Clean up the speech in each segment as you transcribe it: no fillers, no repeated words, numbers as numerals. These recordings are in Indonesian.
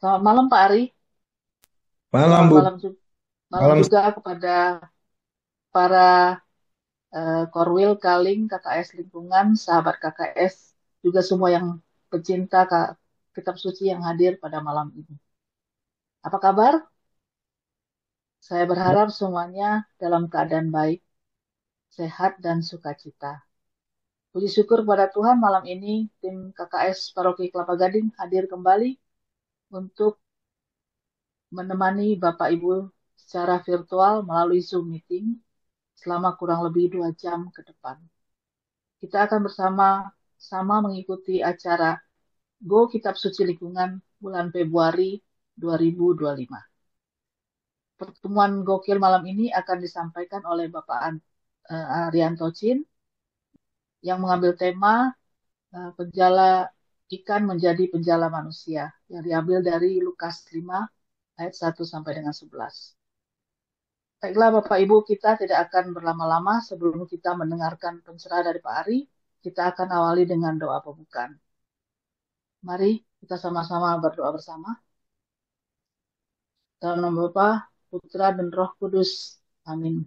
Selamat malam Pak Ari. Malam, Selamat Bu. malam, malam Malam. juga kepada para Korwil, Kaling, KKS Lingkungan, sahabat KKS, juga semua yang pecinta kitab suci yang hadir pada malam ini. Apa kabar? Saya berharap semuanya dalam keadaan baik, sehat, dan sukacita. Puji syukur pada Tuhan malam ini tim KKS Paroki Kelapa Gading hadir kembali untuk menemani Bapak Ibu secara virtual melalui Zoom meeting selama kurang lebih 2 jam ke depan. Kita akan bersama-sama mengikuti acara Go Kitab Suci Lingkungan bulan Februari 2025. Pertemuan gokil malam ini akan disampaikan oleh Bapak Arianto Chin yang mengambil tema penjala ikan menjadi penjala manusia yang diambil dari Lukas 5 ayat 1 sampai dengan 11. Baiklah Bapak Ibu, kita tidak akan berlama-lama sebelum kita mendengarkan pencerahan dari Pak Ari. Kita akan awali dengan doa pembukaan. Mari kita sama-sama berdoa bersama. Dalam nama Bapa, Putra, dan Roh Kudus. Amin.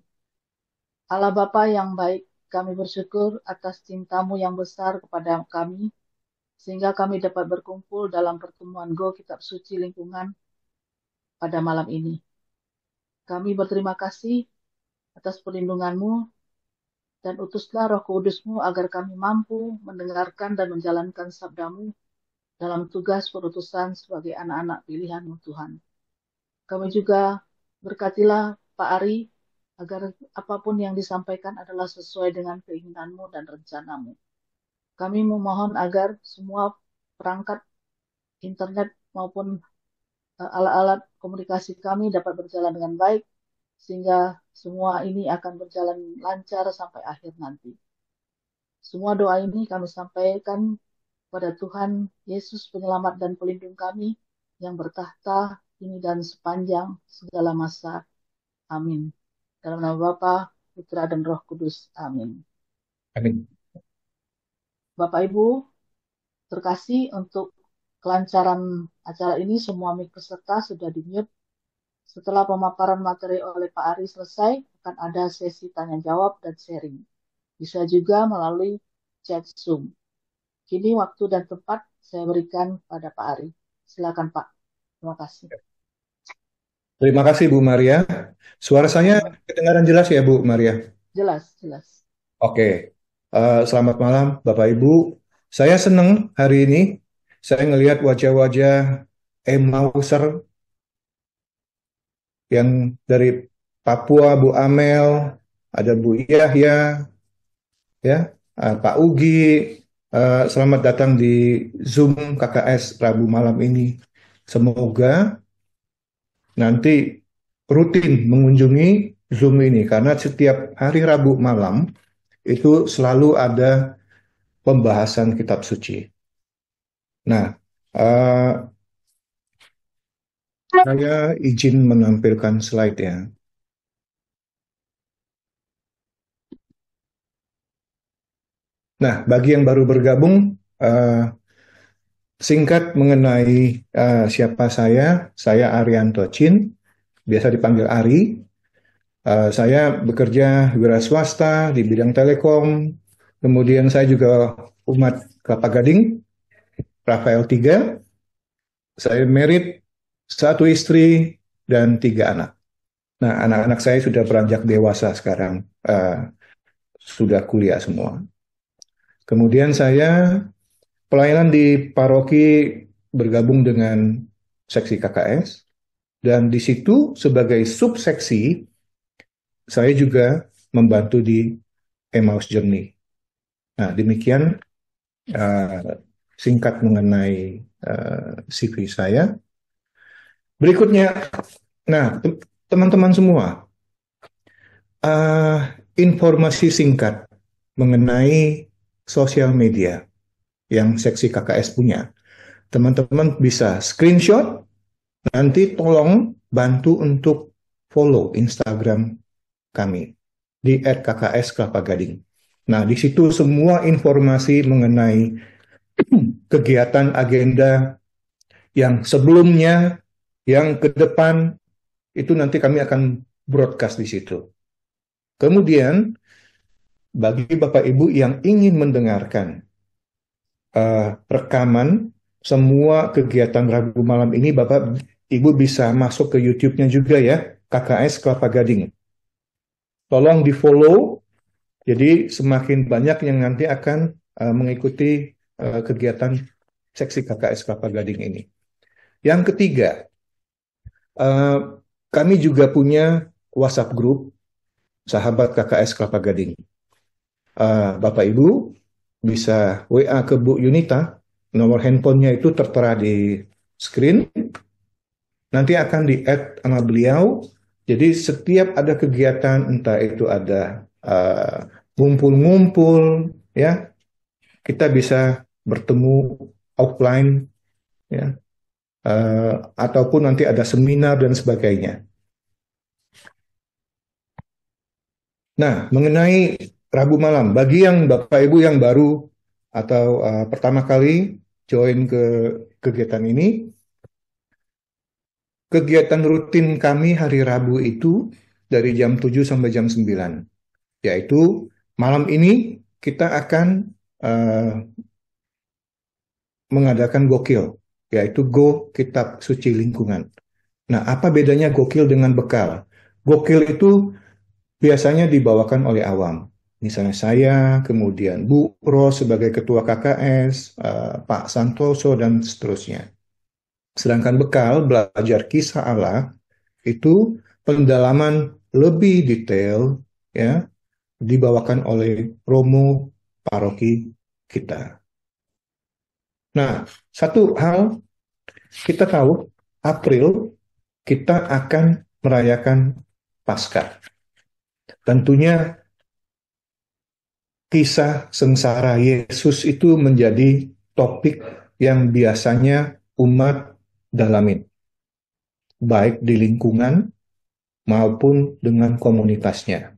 Allah Bapa yang baik, kami bersyukur atas cinta-Mu yang besar kepada kami, sehingga kami dapat berkumpul dalam pertemuan Go Kitab Suci Lingkungan pada malam ini. Kami berterima kasih atas perlindungan-Mu, dan utuslah Roh Kudus-Mu agar kami mampu mendengarkan dan menjalankan sabda-Mu dalam tugas perutusan sebagai anak-anak pilihan-Mu Tuhan. Kami juga berkatilah Pak Ari agar apapun yang disampaikan adalah sesuai dengan keinginan-Mu dan rencana-Mu. Kami memohon agar semua perangkat internet maupun alat-alat komunikasi kami dapat berjalan dengan baik, sehingga semua ini akan berjalan lancar sampai akhir nanti. Semua doa ini kami sampaikan pada Tuhan Yesus penyelamat dan pelindung kami yang bertahta ini dan sepanjang segala masa. Amin. Dalam nama Bapa, Putra, dan Roh Kudus. Amin. Amin. Bapak Ibu, terkasih untuk kelancaran acara ini, semua mic peserta sudah di-mute. Setelah pemaparan materi oleh Pak Ari selesai, akan ada sesi tanya jawab dan sharing. Bisa juga melalui chat Zoom. Kini waktu dan tempat saya berikan pada Pak Ari. Silakan Pak. Terima kasih. Terima kasih, Bu Maria. Suara saya Sama-sama. kedengaran jelas ya, Bu Maria? Jelas, jelas. Oke. Selamat malam, Bapak Ibu. Saya senang hari ini. Saya ngelihat wajah-wajah Emmauser yang dari Papua, Bu Amel, ada Bu Yahya, ya, Pak Ugi. Selamat datang di Zoom KKS Rabu malam ini. Semoga nanti rutin mengunjungi Zoom ini karena setiap hari Rabu malam itu selalu ada pembahasan kitab suci. Nah, eh, saya izin menampilkan slide ya. Nah, bagi yang baru bergabung, eh, singkat mengenai siapa saya Arianto Chin, biasa dipanggil Ari. Saya bekerja wira swasta di bidang telekom, kemudian saya juga umat Kelapa Gading, Rafael 3. Saya married, satu istri, dan 3 anak. Nah, anak-anak saya sudah beranjak dewasa sekarang, sudah kuliah semua. Kemudian saya pelayanan di paroki bergabung dengan seksi KKS, dan di situ sebagai subseksi, saya juga membantu di Emmaus Journey. Nah, demikian uh, singkat mengenai CV saya. Berikutnya, nah, teman-teman semua, uh, informasi singkat mengenai sosial media yang seksi KKS punya. Teman-teman bisa screenshot, nanti tolong bantu untuk follow Instagram kami di @KKS Kelapa Gading. Nah, di situ semua informasi mengenai kegiatan agenda yang sebelumnya, yang ke depan, itu nanti kami akan broadcast di situ. Kemudian, bagi Bapak Ibu yang ingin mendengarkan rekaman semua kegiatan Rabu malam ini, Bapak Ibu bisa masuk ke YouTube-nya juga ya, KKS Kelapa Gading. Tolong di-follow, jadi semakin banyak yang nanti akan mengikuti kegiatan seksi KKS Kelapa Gading ini. Yang ketiga, uh, kami juga punya WhatsApp group sahabat KKS Kelapa Gading. Bapak Ibu bisa WA ke Bu Yunita, nomor handphonenya itu tertera di screen, nanti akan di-add sama beliau. Jadi setiap ada kegiatan, entah itu ada ngumpul-ngumpul, ya, kita bisa bertemu offline, ya, ataupun nanti ada seminar dan sebagainya. Nah, mengenai Rabu malam, bagi yang Bapak Ibu yang baru atau pertama kali join ke kegiatan ini, kegiatan rutin kami hari Rabu itu dari jam 7 sampai jam 9, yaitu malam ini kita akan uh, mengadakan gokil, yaitu Go Kitab Suci Lingkungan. Nah, apa bedanya gokil dengan bekal? Gokil itu biasanya dibawakan oleh awam. Misalnya saya, kemudian Bu Ros sebagai Ketua KKS, Pak Santoso, dan seterusnya. Sedangkan bekal belajar kisah Allah itu pendalaman lebih detail, ya, dibawakan oleh Romo paroki kita. Nah, satu hal kita tahu, April kita akan merayakan Paskah. Tentunya kisah sengsara Yesus itu menjadi topik yang biasanya umat dalamin, baik di lingkungan maupun dengan komunitasnya.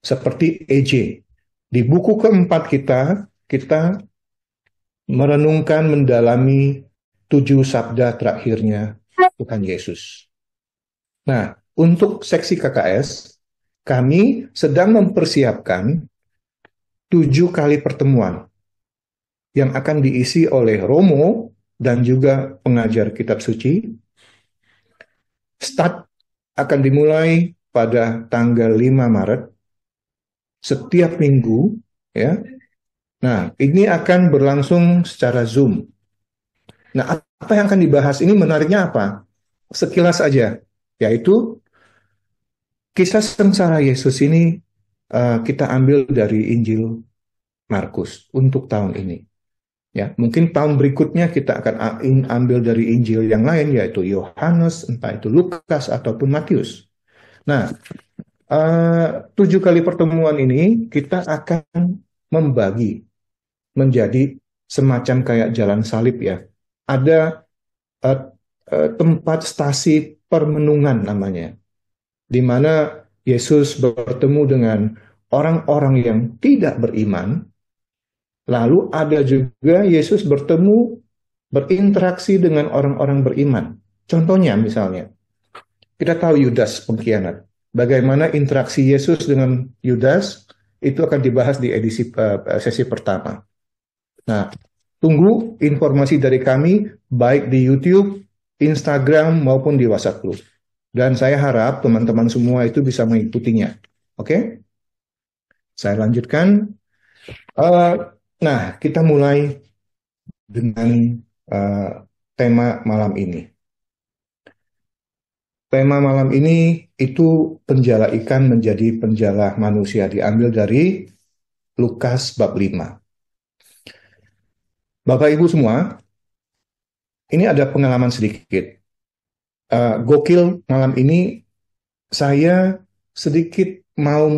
Seperti EJ. Di buku keempat kita merenungkan, mendalami 7 sabda terakhirnya Tuhan Yesus. Nah, untuk seksi KKS, kami sedang mempersiapkan 7 kali pertemuan yang akan diisi oleh Romo dan juga pengajar kitab suci. Start akan dimulai pada tanggal 5 Maret setiap minggu, ya. Nah, ini akan berlangsung secara Zoom. Nah, apa yang akan dibahas ini menariknya apa? Sekilas aja, yaitu kisah sengsara Yesus ini kita ambil dari Injil Markus untuk tahun ini. Ya, mungkin tahun berikutnya kita akan ambil dari Injil yang lain, yaitu Yohanes, entah itu Lukas ataupun Matius. Nah, 7 kali pertemuan ini kita akan membagi menjadi semacam kayak jalan salib ya. Ada uh, tempat stasi permenungan namanya, di mana Yesus bertemu dengan orang-orang yang tidak beriman. Lalu ada juga Yesus bertemu, berinteraksi dengan orang-orang beriman. Contohnya misalnya, kita tahu Yudas pengkhianat. Bagaimana interaksi Yesus dengan Yudas, itu akan dibahas di edisi sesi pertama. Nah, tunggu informasi dari kami, baik di YouTube, Instagram, maupun di WhatsApp Group. Dan saya harap teman-teman semua itu bisa mengikutinya. Oke? Saya lanjutkan. Nah, kita mulai dengan tema malam ini. Tema malam ini itu penjala ikan menjadi penjala manusia, diambil dari Lukas bab 5. Bapak Ibu semua, ini ada pengalaman sedikit. Gokil malam ini saya sedikit mau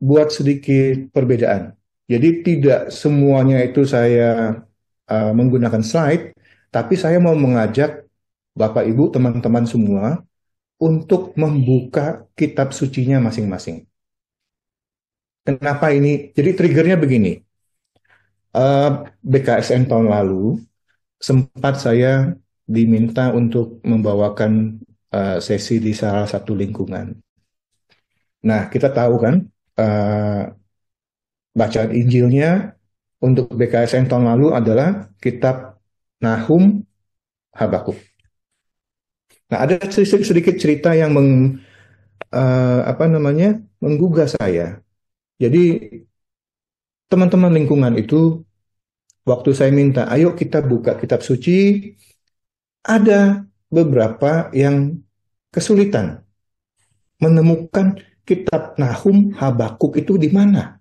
buat sedikit perbedaan. Jadi tidak semuanya itu saya menggunakan slide, tapi saya mau mengajak Bapak Ibu, teman-teman semua untuk membuka kitab sucinya masing-masing. Kenapa ini? Jadi triggernya begini. Eh, BKSN tahun lalu sempat saya diminta untuk membawakan sesi di salah satu lingkungan. Nah, kita tahu kan eh, bacaan Injilnya untuk BKSN tahun lalu adalah kitab Nahum, Habakuk. Nah, ada sedikit cerita yang apa namanya menggugah saya. Jadi teman-teman lingkungan itu waktu saya minta, ayo kita buka kitab suci, ada beberapa yang kesulitan menemukan kitab Nahum, Habakuk itu di mana.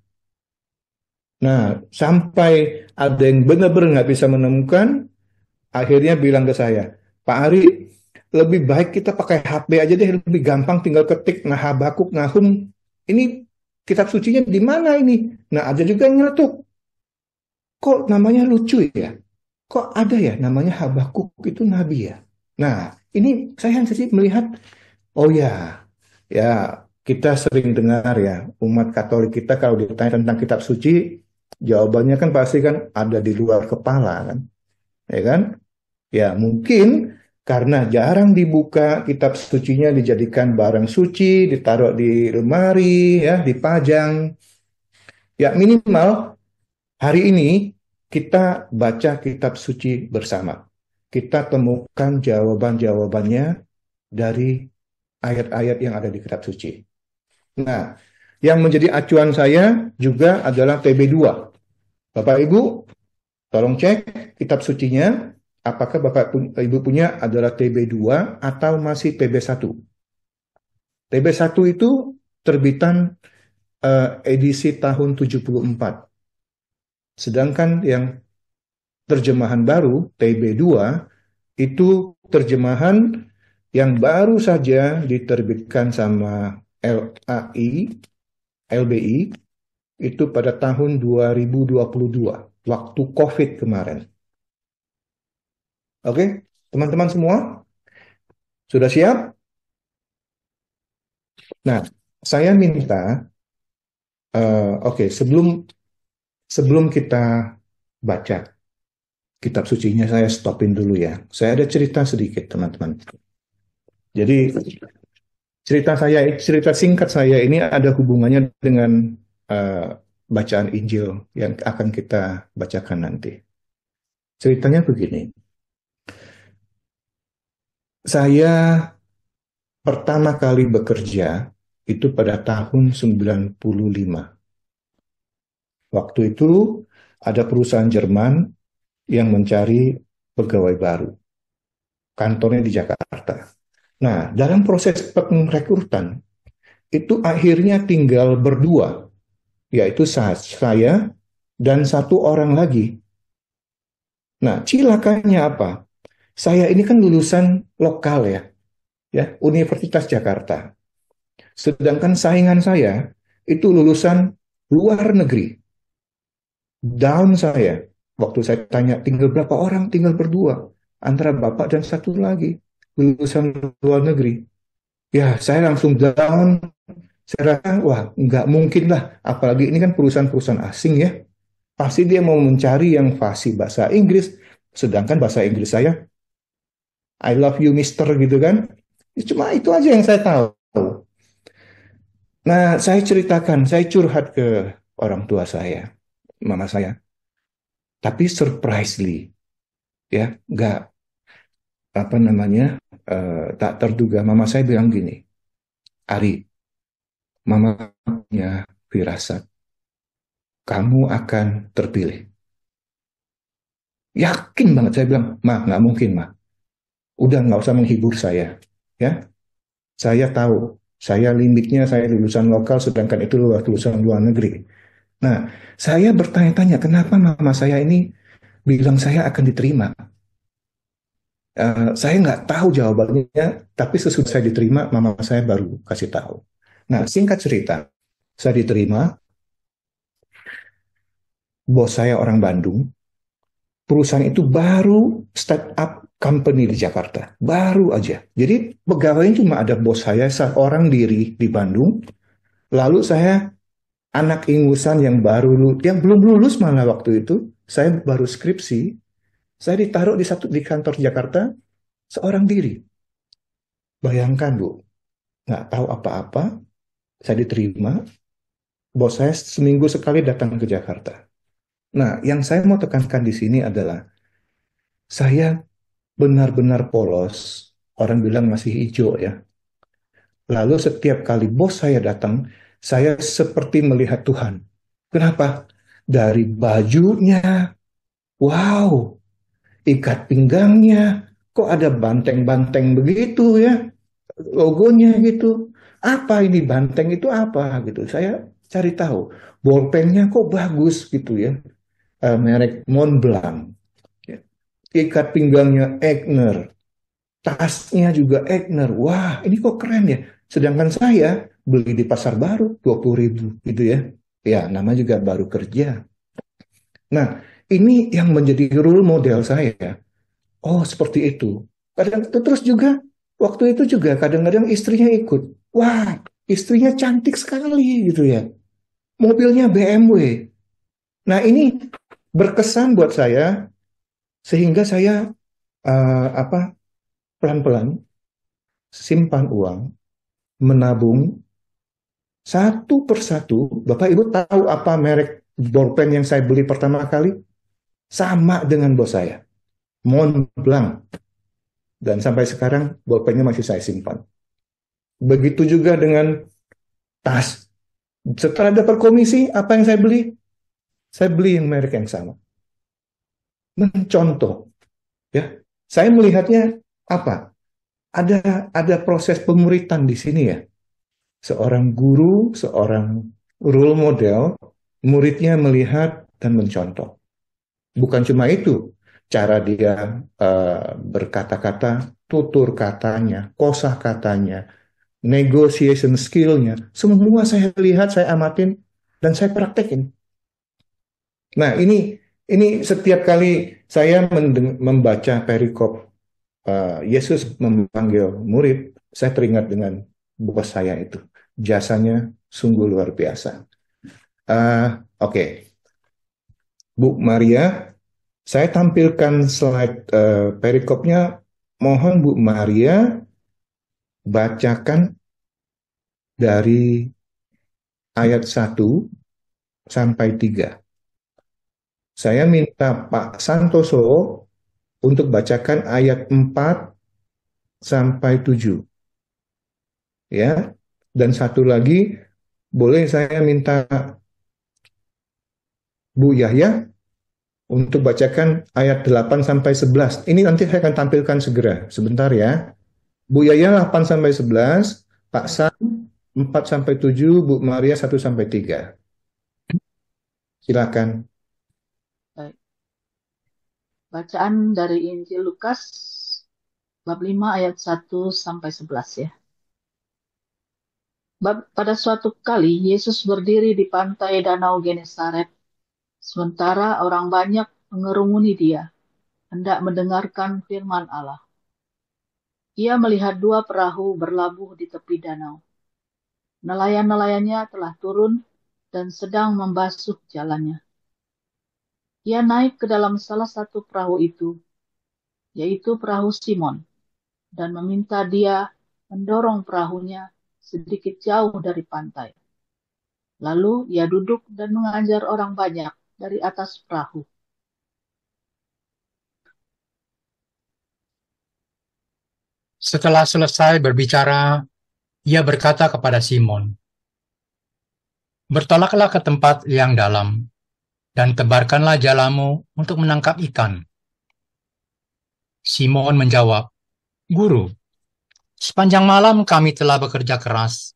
Nah, sampai ada yang benar-benar nggak bisa menemukan, akhirnya bilang ke saya, Pak Ari, lebih baik kita pakai HP aja deh, lebih gampang tinggal ketik nah Habakuk, Nahum. Ini kitab sucinya di mana ini? Nah, ada juga yang nyeletuk. Kok namanya lucu ya? Kok ada ya namanya Habakuk itu nabi ya? Nah, ini saya sih melihat, oh ya, ya kita sering dengar ya, umat Katolik kita kalau ditanya tentang kitab suci, jawabannya kan pasti kan ada di luar kepala kan, ya kan? Ya, mungkin karena jarang dibuka kitab sucinya dijadikan barang suci, ditaruh di lemari, ya, dipajang. Ya, minimal hari ini kita baca kitab suci bersama. Kita temukan jawaban-jawabannya dari ayat-ayat yang ada di kitab suci. Nah, yang menjadi acuan saya juga adalah TB2. Bapak Ibu, tolong cek kitab sucinya, apakah Ibu punya adalah TB2 atau masih TB1. TB1 itu terbitan edisi tahun 74. Sedangkan yang terjemahan baru TB2 itu terjemahan yang baru saja diterbitkan sama LAI, LBI itu pada tahun 2022 waktu COVID kemarin. Oke, teman-teman semua sudah siap? Nah, saya minta, oke, sebelum sebelum kita baca kitab sucinya, saya stopin dulu ya. Saya ada cerita sedikit, teman-teman. Jadi cerita singkat saya ini ada hubungannya dengan eh, bacaan Injil yang akan kita bacakan nanti. Ceritanya begini, saya pertama kali bekerja itu pada tahun 95. Waktu itu ada perusahaan Jerman yang mencari pegawai baru. Kantornya di Jakarta. Nah, dalam proses perekrutan, itu akhirnya tinggal berdua, yaitu saya dan satu orang lagi. Nah, cilakanya apa? Saya ini kan lulusan lokal ya, Universitas Jakarta. Sedangkan saingan saya itu lulusan luar negeri. Down saya. Waktu saya tanya, tinggal berapa orang? Tinggal berdua. Antara bapak dan satu lagi. Lulusan luar negeri. Ya, saya langsung down. Saya rasa, wah, nggak mungkin lah. Apalagi ini kan perusahaan-perusahaan asing ya. Pasti dia mau mencari yang fasih bahasa Inggris. Sedangkan bahasa Inggris saya, I love you, mister, gitu kan. Cuma itu aja yang saya tahu. Nah, saya ceritakan, saya curhat ke orang tua saya, mama saya. Tapi surprisingly, ya, nggak apa namanya, tak terduga. Mama saya bilang gini, Ari, mama punya firasat, kamu akan terpilih. Yakin banget saya bilang, ma, nggak mungkin, ma. Udah nggak usah menghibur saya, ya. Saya tahu, saya limitnya saya lulusan lokal, sedangkan itu lulusan luar negeri. Nah, saya bertanya-tanya, kenapa mama saya ini bilang saya akan diterima? Saya nggak tahu jawabannya, tapi sesudah saya diterima, mama saya baru kasih tahu. Nah, singkat cerita, saya diterima, bos saya orang Bandung, perusahaan itu baru start up company di Jakarta, baru aja. Jadi pegawainya cuma ada bos saya seorang diri di Bandung, lalu saya anak ingusan yang yang belum lulus malah waktu itu, saya baru skripsi, saya ditaruh di kantor Jakarta seorang diri. Bayangkan Bu, nggak tahu apa-apa, saya diterima, bos saya seminggu sekali datang ke Jakarta. Nah, yang saya mau tekankan di sini adalah saya benar-benar polos. Orang bilang masih hijau ya. Lalu setiap kali bos saya datang, saya seperti melihat Tuhan. Kenapa? Dari bajunya, wow, ikat pinggangnya, kok ada banteng-banteng begitu ya, logonya gitu. Apa ini banteng itu apa gitu? Saya cari tahu. Bolpennya kok bagus gitu ya, merek Montblanc. Ya. Ikat pinggangnya Egner, tasnya juga Egner. Wah, ini kok keren ya. Sedangkan saya beli di pasar baru 20.000 gitu ya. Ya, nama juga baru kerja. Nah, ini yang menjadi role model saya. Oh, seperti itu. Kadang itu terus juga waktu itu juga kadang-kadang istrinya ikut. Wah, istrinya cantik sekali gitu ya. Mobilnya BMW. Nah, ini berkesan buat saya sehingga saya apa pelan-pelan simpan uang, menabung satu persatu. Bapak Ibu tahu apa merek bolpen yang saya beli pertama kali? Sama dengan bos saya, Montblanc. Dan sampai sekarang bolpennya masih saya simpan. Begitu juga dengan tas. Setelah dapat komisi, apa yang saya beli? Saya beli yang merek yang sama. Mencontoh, ya. Saya melihatnya apa? Ada proses pemuritan di sini ya. Seorang guru, seorang role model, muridnya melihat dan mencontoh. Bukan cuma itu, cara dia berkata-kata, tutur katanya, kosah katanya, negotiation skill-nya, semua saya lihat, saya amatin, dan saya praktekin. Nah, ini setiap kali saya membaca perikop Yesus memanggil murid, saya teringat dengan bos saya itu. Jasanya sungguh luar biasa. Oke, Bu Maria, saya tampilkan slide perikopnya. Mohon Bu Maria bacakan dari ayat 1 sampai 3. Saya minta Pak Santoso untuk bacakan ayat 4 sampai 7. Ya. Dan satu lagi, boleh saya minta Bu Yahya untuk bacakan ayat 8 sampai 11. Ini nanti saya akan tampilkan segera. Sebentar ya. Bu Yahya 8 sampai 11, Pak Baik, San 4 sampai 7, Bu Maria 1 sampai 3. Silakan. baik. Bacaan dari Injil Lukas bab 5 ayat 1 sampai 11 ya. Pada suatu kali Yesus berdiri di pantai Danau Genesaret, sementara orang banyak mengerumuni dia, hendak mendengarkan firman Allah. Ia melihat dua perahu berlabuh di tepi danau. Nelayan-nelayannya telah turun dan sedang membasuh jalannya. Ia naik ke dalam salah satu perahu itu, yaitu perahu Simon, dan meminta dia mendorong perahunya sedikit jauh dari pantai. Lalu ia duduk dan mengajar orang banyak dari atas perahu. Setelah selesai berbicara, ia berkata kepada Simon, "Bertolaklah ke tempat yang dalam, dan tebarkanlah jalamu untuk menangkap ikan." Simon menjawab, "Guru, sepanjang malam kami telah bekerja keras,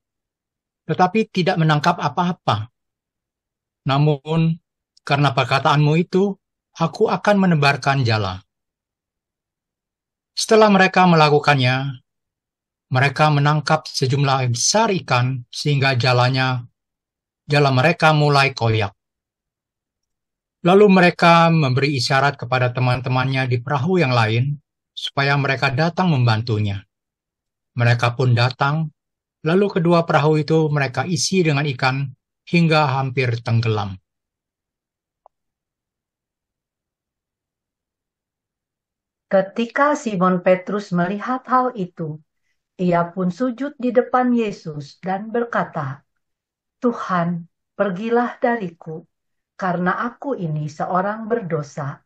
tetapi tidak menangkap apa-apa. Namun, karena perkataanmu itu, aku akan menebarkan jala." Setelah mereka melakukannya, mereka menangkap sejumlah besar ikan sehingga jala mereka mulai koyak. Lalu mereka memberi isyarat kepada teman-temannya di perahu yang lain supaya mereka datang membantunya. Mereka pun datang, lalu kedua perahu itu mereka isi dengan ikan hingga hampir tenggelam. Ketika Simon Petrus melihat hal itu, ia pun sujud di depan Yesus dan berkata, "Tuhan, pergilah dariku, karena aku ini seorang berdosa."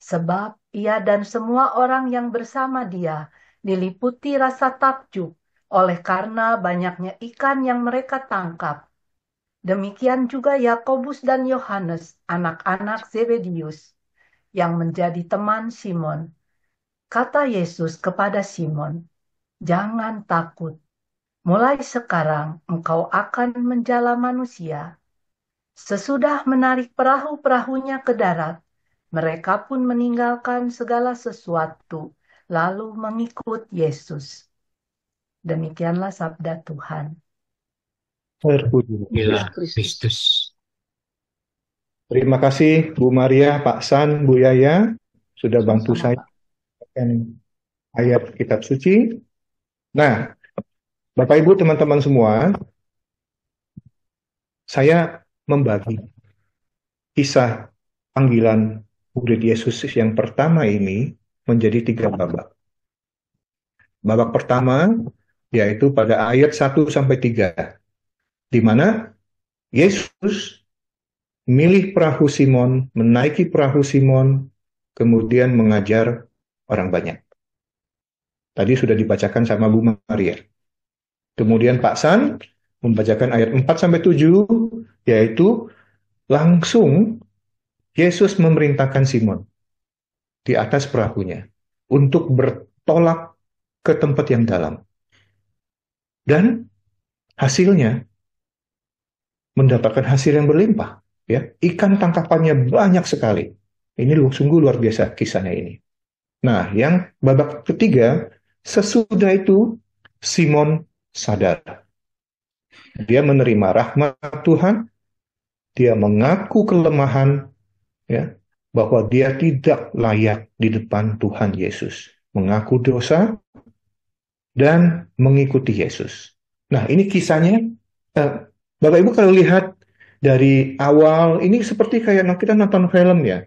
Sebab ia dan semua orang yang bersama dia diliputi rasa takjub oleh karena banyaknya ikan yang mereka tangkap. Demikian juga Yakobus dan Yohanes, anak-anak Zebedius, yang menjadi teman Simon. Kata Yesus kepada Simon, "Jangan takut. Mulai sekarang engkau akan menjala manusia." Sesudah menarik perahu-perahunya ke darat, mereka pun meninggalkan segala sesuatu, lalu mengikut Yesus. Demikianlah sabda Tuhan. Terpuji Inilah Kristus. Kristus. Terima kasih Bu Maria, Pak San, Bu Yaya sudah bantu Sama-sama, saya Pak. dengan ayat kitab suci. Nah, Bapak Ibu teman-teman semua, saya membagi kisah panggilan murid Yesus yang pertama ini menjadi 3 babak. Babak pertama yaitu pada ayat 1 sampai 3, di mana Yesus milih perahu Simon, menaiki perahu Simon, kemudian mengajar orang banyak. Tadi sudah dibacakan sama Bu Maria. Kemudian Pak San membacakan ayat 4 sampai 7, yaitu langsung Yesus memerintahkan Simon di atas perahunya untuk bertolak ke tempat yang dalam. Dan hasilnya mendapatkan hasil yang berlimpah. Ya, ikan tangkapannya banyak sekali. Ini sungguh luar biasa kisahnya ini. Nah, yang babak ketiga, sesudah itu Simon sadar. Dia menerima rahmat Tuhan, dia mengaku kelemahan, ya, bahwa dia tidak layak di depan Tuhan Yesus, mengaku dosa dan mengikuti Yesus. Nah, ini kisahnya, Bapak Ibu kalau lihat dari awal, ini seperti kayak kita nonton film ya,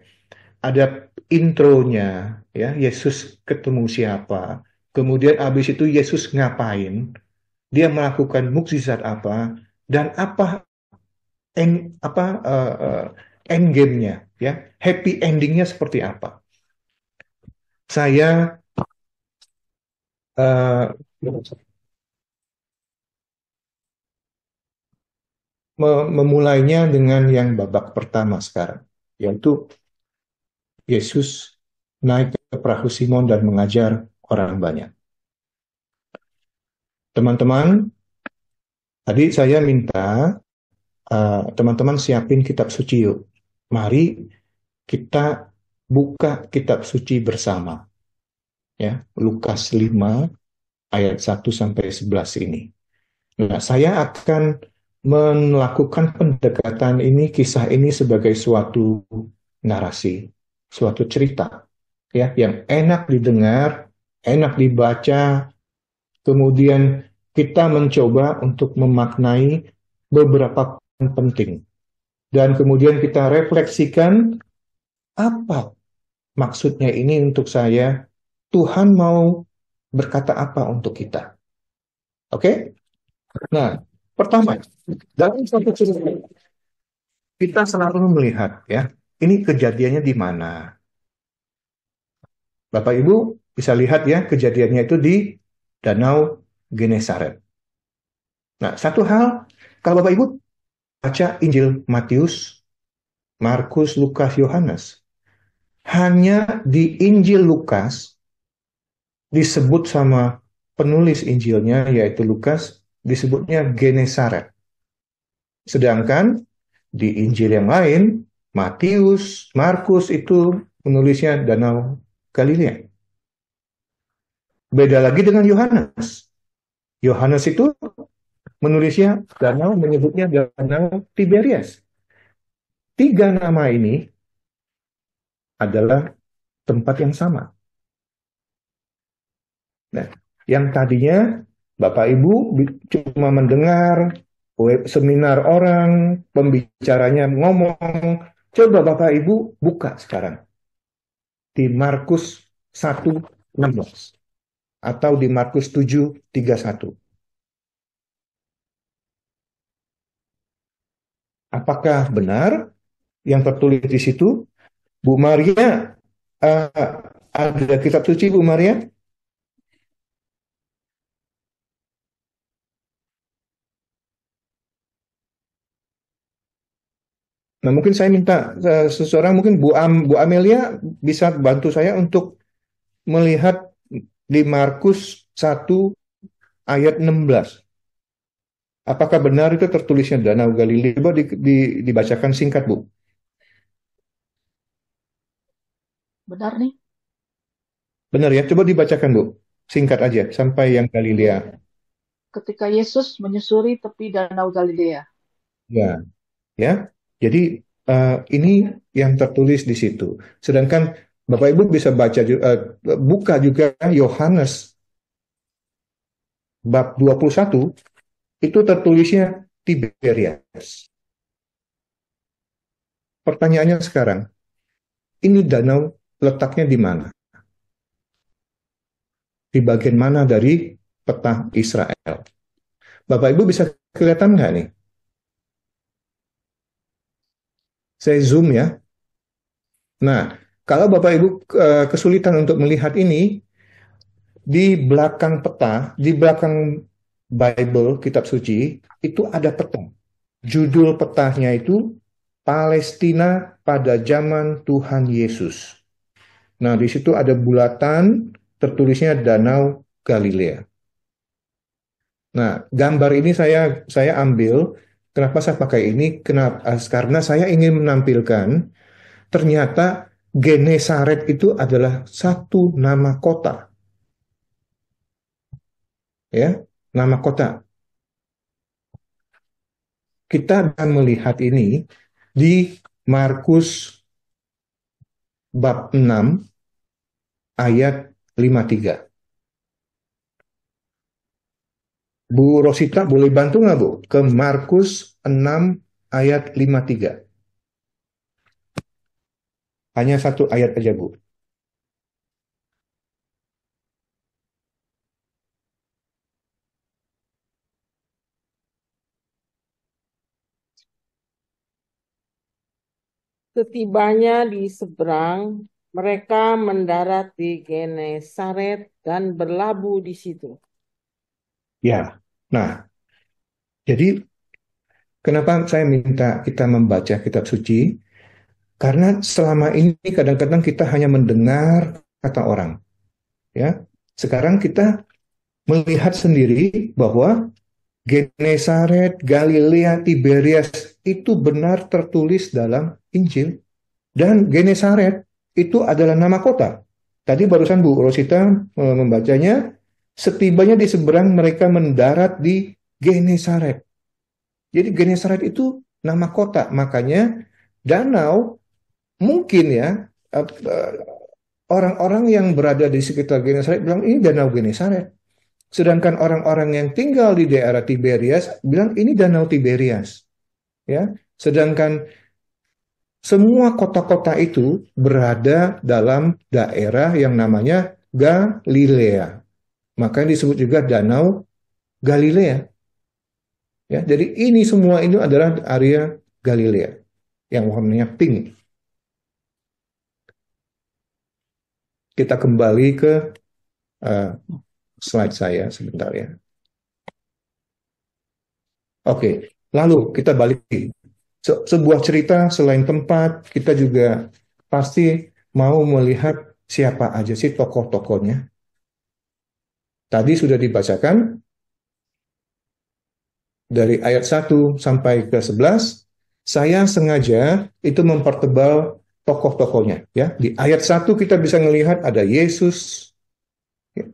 ada intronya, ya, Yesus ketemu siapa, kemudian habis itu Yesus ngapain, dia melakukan mukjizat apa, dan apa end game-nya, ya, happy ending-nya seperti apa. Saya uh, memulainya dengan yang babak pertama sekarang, yaitu Yesus naik ke perahu Simon dan mengajar orang banyak. Teman-teman, tadi saya minta teman-teman siapin kitab suci yuk. Mari kita buka kitab suci bersama. Ya, Lukas 5 ayat 1 sampai 11 ini. Nah, saya akan melakukan pendekatan ini, kisah ini sebagai suatu narasi, suatu cerita, ya, yang enak didengar, enak dibaca, kemudian kita mencoba untuk memaknai beberapa poin penting, dan kemudian kita refleksikan apa maksudnya ini untuk saya, Tuhan mau berkata apa untuk kita. Oke? Nah, pertama, dalam suatu cerita kita selalu melihat, ya, ini kejadiannya di mana. Bapak Ibu bisa lihat ya, kejadiannya itu di Danau Genesaret. Nah, satu hal, kalau Bapak Ibu baca Injil Matius, Markus, Lukas, Yohanes, hanya di Injil Lukas disebut sama penulis Injilnya, yaitu Lukas, disebutnya Genesaret. Sedangkan di Injil yang lain, Matius, Markus itu menulisnya Danau Galilea. Beda lagi dengan Yohanes. Yohanes itu menulisnya danau, menyebutnya Danau Tiberias. 3 nama ini adalah tempat yang sama. Nah, yang tadinya Bapak Ibu cuma mendengar seminar orang, pembicaranya ngomong. Coba Bapak Ibu buka sekarang di Markus 1:16 atau di Markus 7:31. Apakah benar yang tertulis di situ? Bu Maria, eh, ada kitab suci Bu Maria? Nah, mungkin saya minta seseorang, mungkin Bu Amelia bisa bantu saya untuk melihat di Markus 1 ayat 16. Apakah benar itu tertulisnya Danau Galilea? Coba dibacakan singkat, Bu. Benar nih. Benar ya? Coba dibacakan, Bu. Singkat aja, sampai yang Galilea. Ketika Yesus menyusuri tepi Danau Galilea. Ya, ya. Jadi ini yang tertulis di situ. Sedangkan Bapak Ibu bisa buka juga Yohanes bab 21, itu tertulisnya Tiberias. Pertanyaannya sekarang, ini danau letaknya di mana? Di bagian mana dari peta Israel? Bapak Ibu bisa kelihatan nggak nih? Saya zoom ya. Nah, kalau Bapak Ibu kesulitan untuk melihat ini, di belakang peta, di belakang Bible, kitab suci, itu ada peta. Judul petanya itu Palestina pada zaman Tuhan Yesus. Nah, di situ ada bulatan tertulisnya Danau Galilea. Nah, gambar ini saya ambil. Kenapa saya pakai ini? Karena saya ingin menampilkan ternyata Genesaret itu adalah satu nama kota, ya, nama kota. Kita akan melihat ini di Markus bab 6 ayat 53. Bu Rosita boleh bantu nggak Bu? Ke Markus 6 ayat 53. Hanya satu ayat aja Bu. Setibanya di seberang, mereka mendarat di Genesaret dan berlabuh di situ. Ya, nah jadi kenapa saya minta kita membaca kitab suci? Karena selama ini kadang-kadang kita hanya mendengar kata orang. Ya, sekarang kita melihat sendiri bahwa Genesaret, Galilea, Tiberias itu benar tertulis dalam Injil. Dan Genesaret itu adalah nama kota. Tadi barusan Bu Rosita membacanya, setibanya di seberang mereka mendarat di Genesaret. Jadi Genesaret itu nama kota, makanya danau mungkin ya orang-orang yang berada di sekitar Genesaret bilang ini danau Genesaret. Sedangkan orang-orang yang tinggal di daerah Tiberias bilang ini danau Tiberias. Ya, sedangkan semua kota-kota itu berada dalam daerah yang namanya Galilea. Makanya disebut juga Danau Galilea. Ya, jadi ini semua ini adalah area Galilea yang warnanya pink. Kita kembali ke uh, slide saya sebentar ya. Oke, lalu kita balik. Sebuah cerita selain tempat, kita juga pasti mau melihat siapa aja sih tokoh-tokohnya. Tadi sudah dibacakan dari ayat 1 sampai ke 11, saya sengaja itu mempertebal tokoh-tokohnya. Ya. Di ayat 1 kita bisa melihat ada Yesus, ya.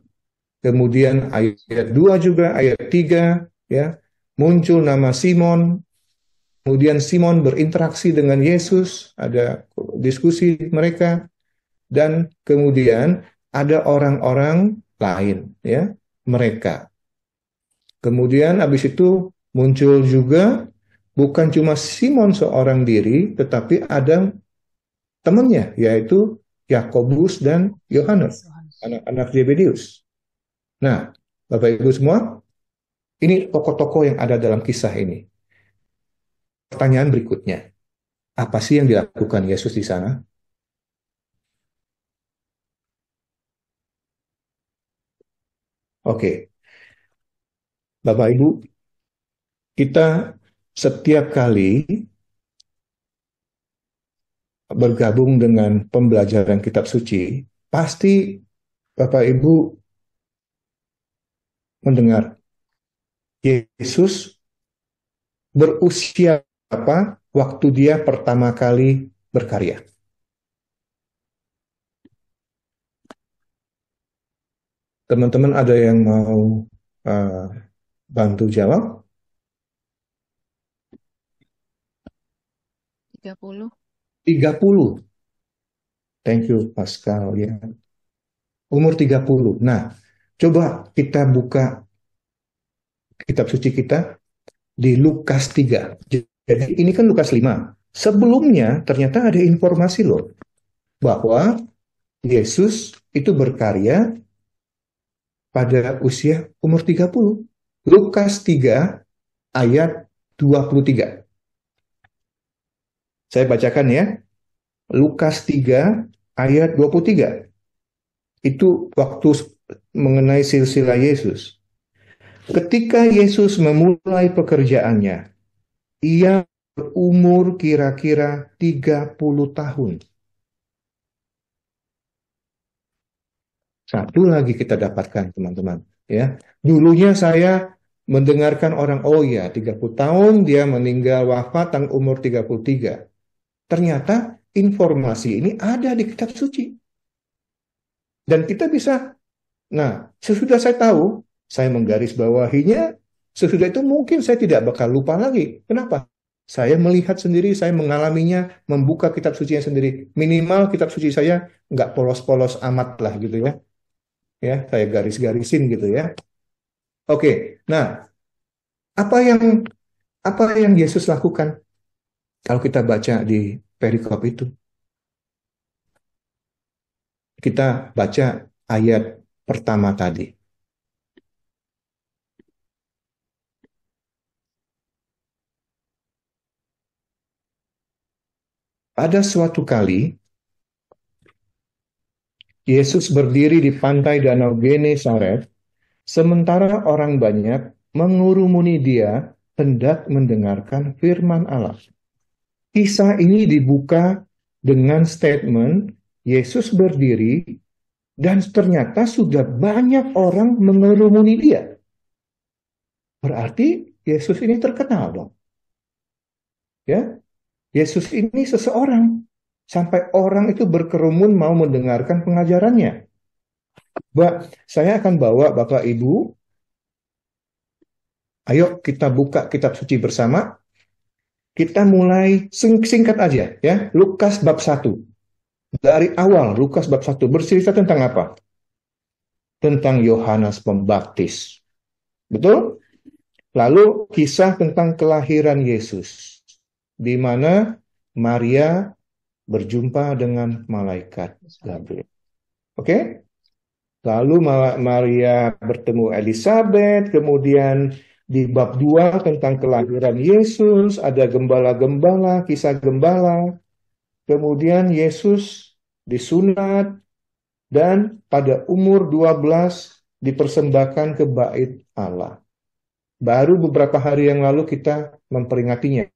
Kemudian ayat 2 juga, ayat 3, ya, muncul nama Simon, kemudian Simon berinteraksi dengan Yesus, ada diskusi mereka, dan kemudian ada orang-orang lain, ya, mereka. Kemudian habis itu muncul juga bukan cuma Simon seorang diri, tetapi ada temannya, yaitu Yakobus dan Yohanes, anak-anak Zebedius. Nah, Bapak Ibu semua, ini tokoh-tokoh yang ada dalam kisah ini. Pertanyaan berikutnya, apa sih yang dilakukan Yesus di sana? Oke, Bapak Ibu, kita setiap kali bergabung dengan pembelajaran kitab suci, pasti Bapak Ibu mendengar Yesus berusia apa waktu dia pertama kali berkarya. Teman-teman ada yang mau uh, bantu jawab? 30. 30. Thank you Pascal ya. Umur 30. Nah, coba kita buka kitab suci kita di Lukas 3. Jadi ini kan Lukas 5. Sebelumnya ternyata ada informasi loh bahwa Yesus itu berkarya pada usia umur 30. Lukas 3 ayat 23. Saya bacakan ya. Lukas 3 ayat 23. Itu waktu mengenai silsilah Yesus. Ketika Yesus memulai pekerjaannya, ia berumur kira-kira 30 tahun. Satu lagi kita dapatkan, teman-teman. Ya, dulunya saya mendengarkan orang, oh ya, 30 tahun dia meninggal wafat tanggal umur 33. Ternyata informasi ini ada di kitab suci. Dan kita bisa, nah, sesudah saya tahu, saya menggarisbawahinya, sesudah itu mungkin saya tidak bakal lupa lagi. Kenapa? Saya melihat sendiri, saya mengalaminya, membuka kitab sucinya sendiri. Minimal kitab suci saya nggak polos-polos amat lah gitu ya. Ya, saya garis-garisin gitu ya. Oke, nah apa yang Yesus lakukan kalau kita baca di perikop itu? Kita baca ayat pertama tadi. Pada suatu kali, Yesus berdiri di pantai Danau Genesaret, sementara orang banyak mengurumuni dia hendak mendengarkan firman Allah. Kisah ini dibuka dengan statement, Yesus berdiri dan ternyata sudah banyak orang mengurumuni dia. Berarti Yesus ini terkenal dong. Ya, Yesus ini seseorang. Sampai orang itu berkerumun mau mendengarkan pengajarannya. Saya akan bawa Bapak Ibu. Ayo kita buka kitab suci bersama. Kita mulai singkat aja ya. Lukas bab 1. Dari awal Lukas bab 1 bercerita tentang apa? Tentang Yohanes Pembaptis. Betul? Lalu kisah tentang kelahiran Yesus. Di mana Maria berjumpa dengan malaikat Gabriel. Oke? Lalu Maria bertemu Elizabeth, kemudian di bab 2 tentang kelahiran Yesus, ada gembala-gembala, kisah gembala. Kemudian Yesus disunat dan pada umur 12 dipersembahkan ke bait Allah. Baru beberapa hari yang lalu kita memperingatinya,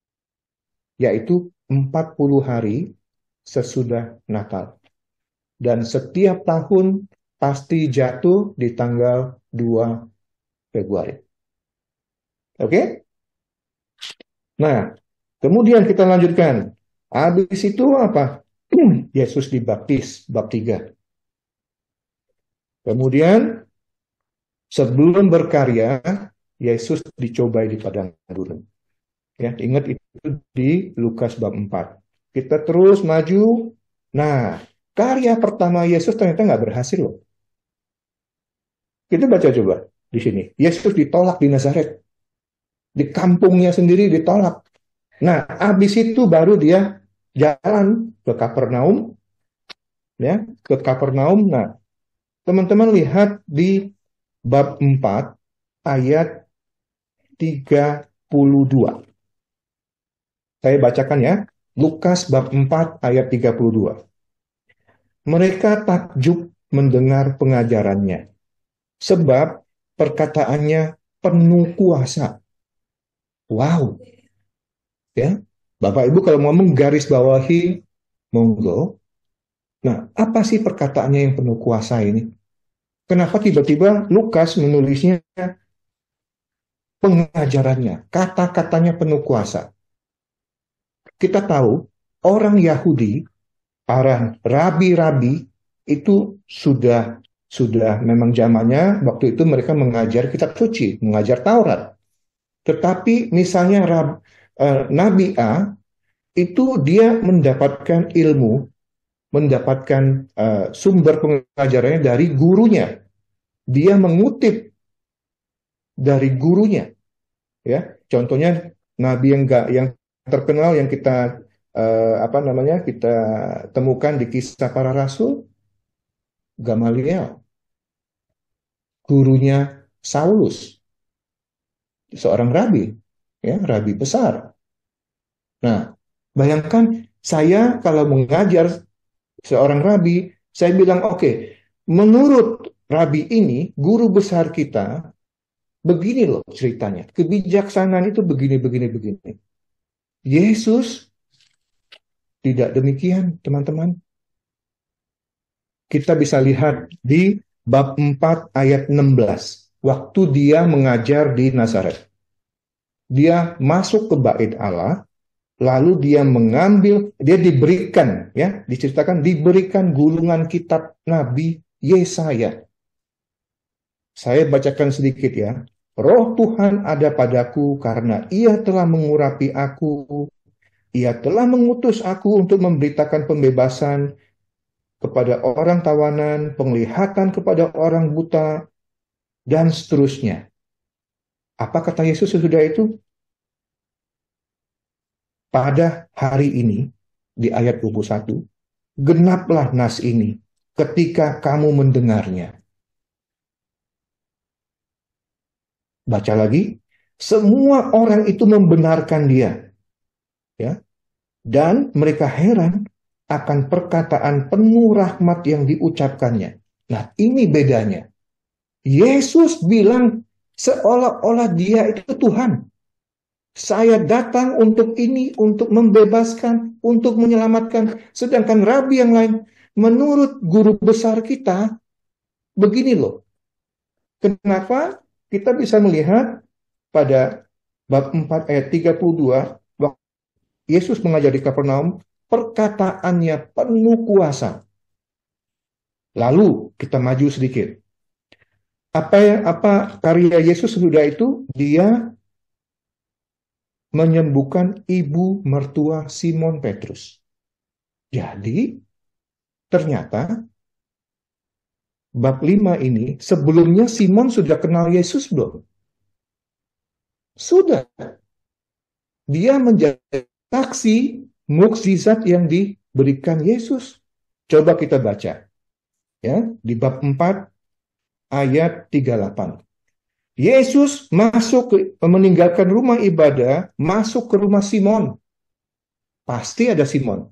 yaitu 40 hari sesudah Natal. Dan setiap tahun pasti jatuh di tanggal 2 Februari. Oke? Nah, kemudian kita lanjutkan. Habis itu apa? Yesus dibaptis, bab 3. Kemudian, sebelum berkarya, Yesus dicobai di padang gurun. Ya, ingat itu di Lukas bab 4. Kita terus maju. Nah, karya pertama Yesus ternyata nggak berhasil loh. Kita baca coba di sini. Yesus ditolak di Nazaret. Di kampungnya sendiri ditolak. Nah, habis itu baru dia jalan ke Kapernaum, ya, ke Kapernaum. Nah, teman-teman lihat di bab 4 ayat 32. Saya bacakan ya. Lukas bab 4 ayat 32. Mereka takjub mendengar pengajarannya, sebab perkataannya penuh kuasa. Wow, ya. Bapak Ibu kalau mau menggarisbawahi, monggo. Nah, apa sih perkataannya yang penuh kuasa ini? Kenapa tiba-tiba Lukas menulisnya pengajarannya, kata-katanya penuh kuasa? Kita tahu orang Yahudi, para rabi-rabi itu sudah memang zamannya waktu itu mereka mengajar kitab suci, mengajar Taurat. Tetapi misalnya Nabi A itu dia mendapatkan ilmu, mendapatkan sumber pengajarannya dari gurunya. Dia mengutip dari gurunya, ya. Contohnya nabi yang terkenal yang kita apa namanya kita temukan di Kisah Para Rasul, Gamaliel, gurunya Saulus, seorang rabi, ya, rabi besar. Nah, bayangkan saya kalau mengajar seorang rabi, saya bilang oke, menurut rabi ini, guru besar kita, begini loh ceritanya. Kebijaksanaan itu begini, begini, begini. Yesus tidak demikian, teman-teman. Kita bisa lihat di bab 4 ayat 16. Waktu dia mengajar di Nazaret. Dia masuk ke bait Allah, lalu dia diberikan, ya, diceritakan diberikan gulungan kitab Nabi Yesaya. Saya bacakan sedikit ya. Roh Tuhan ada padaku karena ia telah mengurapi aku. Ia telah mengutus aku untuk memberitakan pembebasan kepada orang tawanan, penglihatan kepada orang buta, dan seterusnya. Apa kata Yesus sesudah itu? Pada hari ini, di ayat 21, genaplah nas ini ketika kamu mendengarnya. Baca lagi, semua orang itu membenarkan dia, ya, dan mereka heran akan perkataan penuh rahmat yang diucapkannya. Nah, ini bedanya. Yesus bilang seolah-olah dia itu Tuhan. Saya datang untuk ini, untuk membebaskan, untuk menyelamatkan. Sedangkan rabi yang lain, menurut guru besar kita, begini loh. Kenapa kita bisa melihat pada bab 4 ayat 32, waktu Yesus mengajar di Kapernaum, perkataannya penuh kuasa. Lalu kita maju sedikit. Apa karya Yesus sesudah itu? Dia menyembuhkan ibu mertua Simon Petrus. Jadi, ternyata bab 5 ini, sebelumnya Simon sudah kenal Yesus belum? Sudah. Dia menjadi saksi mukjizat yang diberikan Yesus. Coba kita baca. Ya, di bab 4 ayat 38. Yesus meninggalkan rumah ibadah, masuk ke rumah Simon. Pasti ada Simon.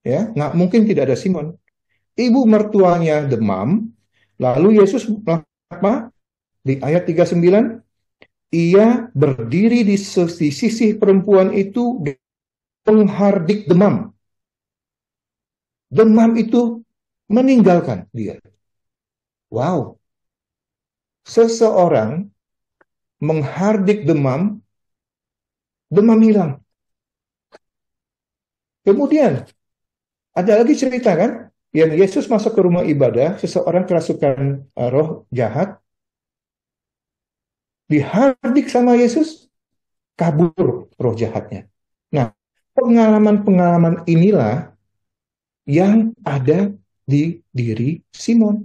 Ya, nggak mungkin tidak ada Simon. Ibu mertuanya demam, lalu Yesus apa? Di ayat 39, ia berdiri di sisi perempuan itu menghardik demam. Demam itu meninggalkan dia. Wow. Seseorang menghardik demam hilang. Kemudian ada lagi cerita kan, yang Yesus masuk ke rumah ibadah, seseorang kerasukan roh jahat, dihardik sama Yesus, kabur roh jahatnya. Nah, pengalaman-pengalaman inilah yang ada di diri Simon.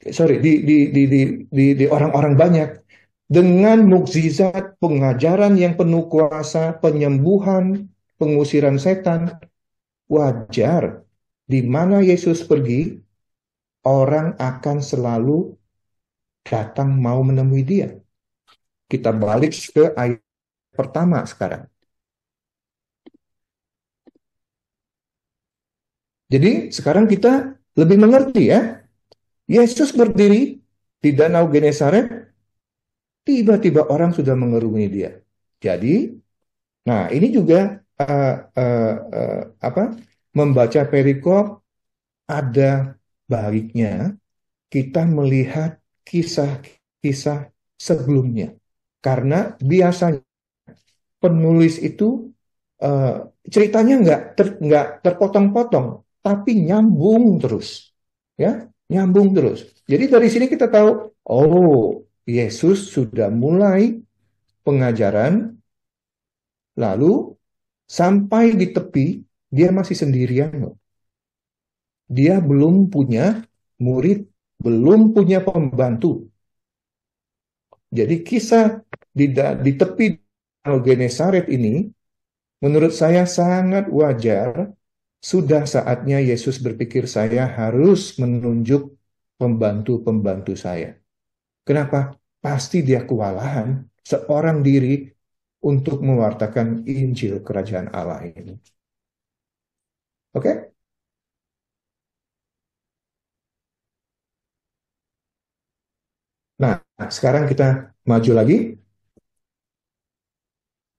Sorry, di orang-orang banyak. dengan mukjizat, pengajaran yang penuh kuasa, penyembuhan, pengusiran setan, wajar. Di mana Yesus pergi, orang akan selalu datang mau menemui dia. Kita balik ke ayat pertama sekarang. Jadi sekarang kita lebih mengerti ya. Yesus berdiri di Danau Genesaret, tiba-tiba orang sudah mengerumuni dia. Jadi, nah ini juga apa? Membaca perikop ada baiknya kita melihat kisah-kisah sebelumnya. Karena biasanya penulis itu ceritanya nggak terpotong-potong, tapi nyambung terus, ya, nyambung terus. Jadi dari sini kita tahu, oh, Yesus sudah mulai pengajaran, lalu sampai di tepi dia masih sendirian loh. Dia belum punya murid, belum punya pembantu. Jadi kisah di tepi Danau Genesaret ini menurut saya sangat wajar. Sudah saatnya Yesus berpikir saya harus menunjuk pembantu-pembantu saya. Kenapa? Pasti dia kewalahan seorang diri untuk mewartakan Injil Kerajaan Allah ini. Oke? Nah, sekarang kita maju lagi.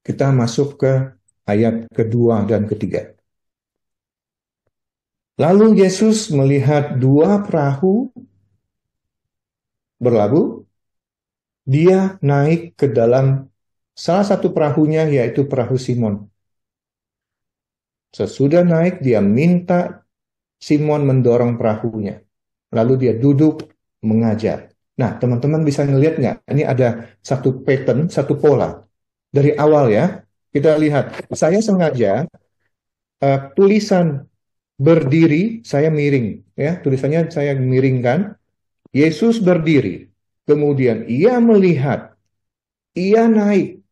Kita masuk ke ayat kedua dan ketiga. Lalu Yesus melihat dua perahu berlabuh. Dia naik ke dalam salah satu perahunya, yaitu perahu Simon. Sesudah naik, dia minta Simon mendorong perahunya. Lalu dia duduk mengajar. Nah, teman-teman bisa ngelihat nggak? Ini ada satu pattern, satu pola. Dari awal ya, kita lihat. Saya sengaja tulisan berdiri, saya miring. Ya, tulisannya saya miringkan. Yesus berdiri. Kemudian ia melihat, ia naik.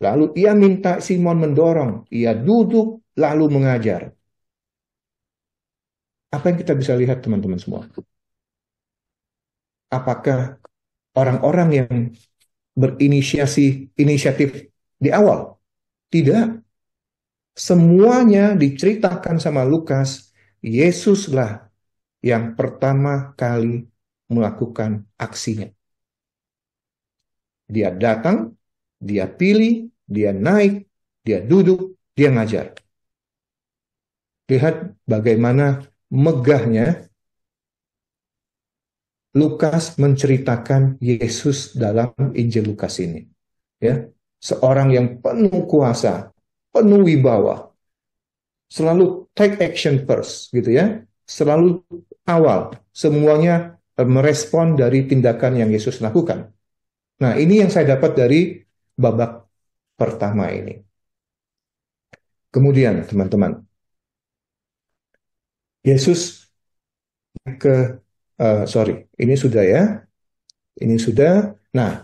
Lalu ia minta Simon mendorong. Ia duduk, lalu mengajar. Apa yang kita bisa lihat teman-teman semua? Apakah orang-orang yang inisiatif di awal? Tidak. Semuanya diceritakan sama Lukas, Yesuslah yang pertama kali melakukan aksinya. Dia datang, dia pilih, dia naik, dia duduk, dia ngajar. Lihat bagaimana megahnya Lukas menceritakan Yesus dalam Injil Lukas ini. Ya, seorang yang penuh kuasa, penuh wibawa, selalu take action first, gitu ya. Selalu awal, semuanya merespon dari tindakan yang Yesus lakukan. Nah, ini yang saya dapat dari babak pertama ini. Kemudian, teman-teman, Yesus ke, ini sudah ya, ini sudah. Nah,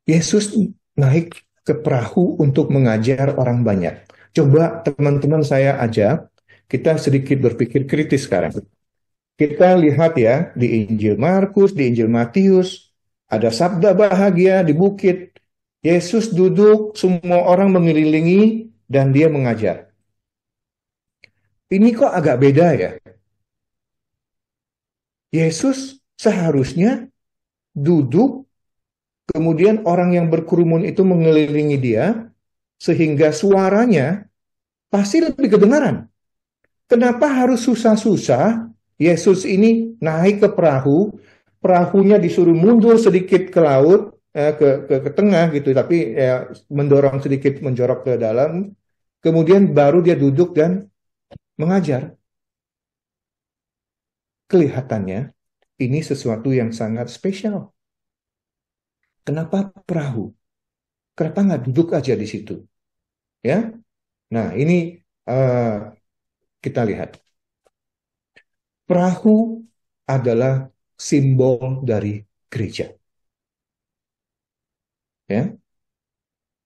Yesus naik ke perahu untuk mengajar orang banyak. Coba teman-teman saya ajak, kita sedikit berpikir kritis sekarang. Kita lihat ya, di Injil Markus, di Injil Matius, ada sabda bahagia di bukit. Yesus duduk, semua orang mengelilingi, dan dia mengajar. Ini kok agak beda ya? Yesus seharusnya duduk, kemudian orang yang berkerumun itu mengelilingi dia, sehingga suaranya pasti lebih kedengaran. Kenapa harus susah-susah? Yesus ini naik ke perahu, perahunya disuruh mundur sedikit ke laut, ke tengah gitu, tapi mendorong sedikit menjorok ke dalam. Kemudian baru dia duduk dan mengajar. Kelihatannya ini sesuatu yang sangat spesial. Kenapa perahu? Kenapa nggak duduk aja di situ? Ya, nah ini kita lihat. Perahu adalah simbol dari gereja. Ya.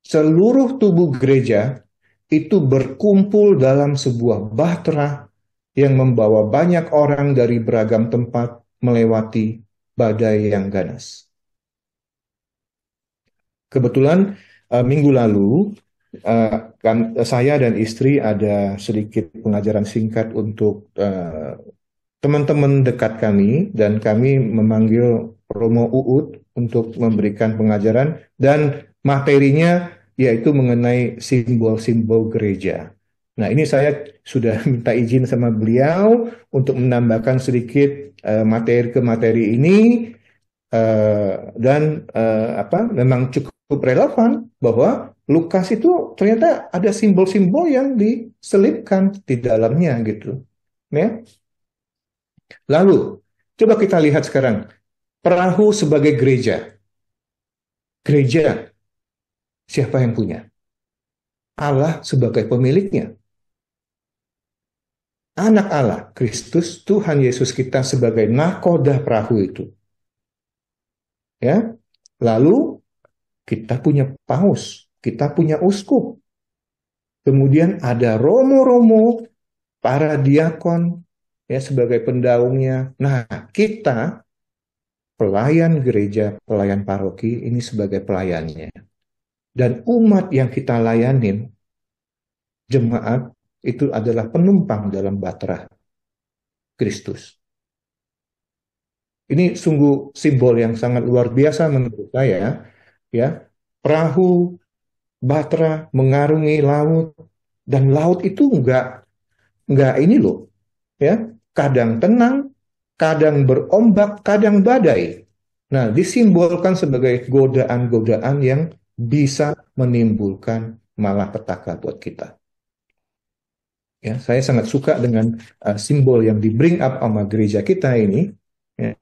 Seluruh tubuh gereja itu berkumpul dalam sebuah bahtera yang membawa banyak orang dari beragam tempat melewati badai yang ganas. Kebetulan minggu lalu saya dan istri ada sedikit pengajaran singkat untuk teman-teman dekat kami, dan kami memanggil Romo Uut untuk memberikan pengajaran, dan materinya yaitu mengenai simbol-simbol gereja. Nah, ini saya sudah minta izin sama beliau untuk menambahkan sedikit materi ke materi ini, dan memang cukup relevan bahwa Lukas itu ternyata ada simbol-simbol yang diselipkan di dalamnya gitu. Ya. Lalu, coba kita lihat sekarang perahu sebagai gereja. Gereja, siapa yang punya? Allah sebagai pemiliknya. Anak Allah, Kristus, Tuhan Yesus kita sebagai nakoda perahu itu. Ya. Lalu kita punya paus, kita punya uskup. Kemudian ada romo-romo, para diakon ya sebagai pendaungnya. Nah, kita pelayan gereja, pelayan paroki ini sebagai pelayannya. Dan umat yang kita layanin, jemaat, itu adalah penumpang dalam bahtera Kristus. Ini sungguh simbol yang sangat luar biasa menurut saya. Ya, perahu, bahtera mengarungi laut, dan laut itu enggak ini loh, ya, kadang tenang, kadang berombak, kadang badai. Nah, disimbolkan sebagai godaan-godaan yang bisa menimbulkan malapetaka buat kita. Ya, saya sangat suka dengan simbol yang di bring up sama gereja kita ini. Ya.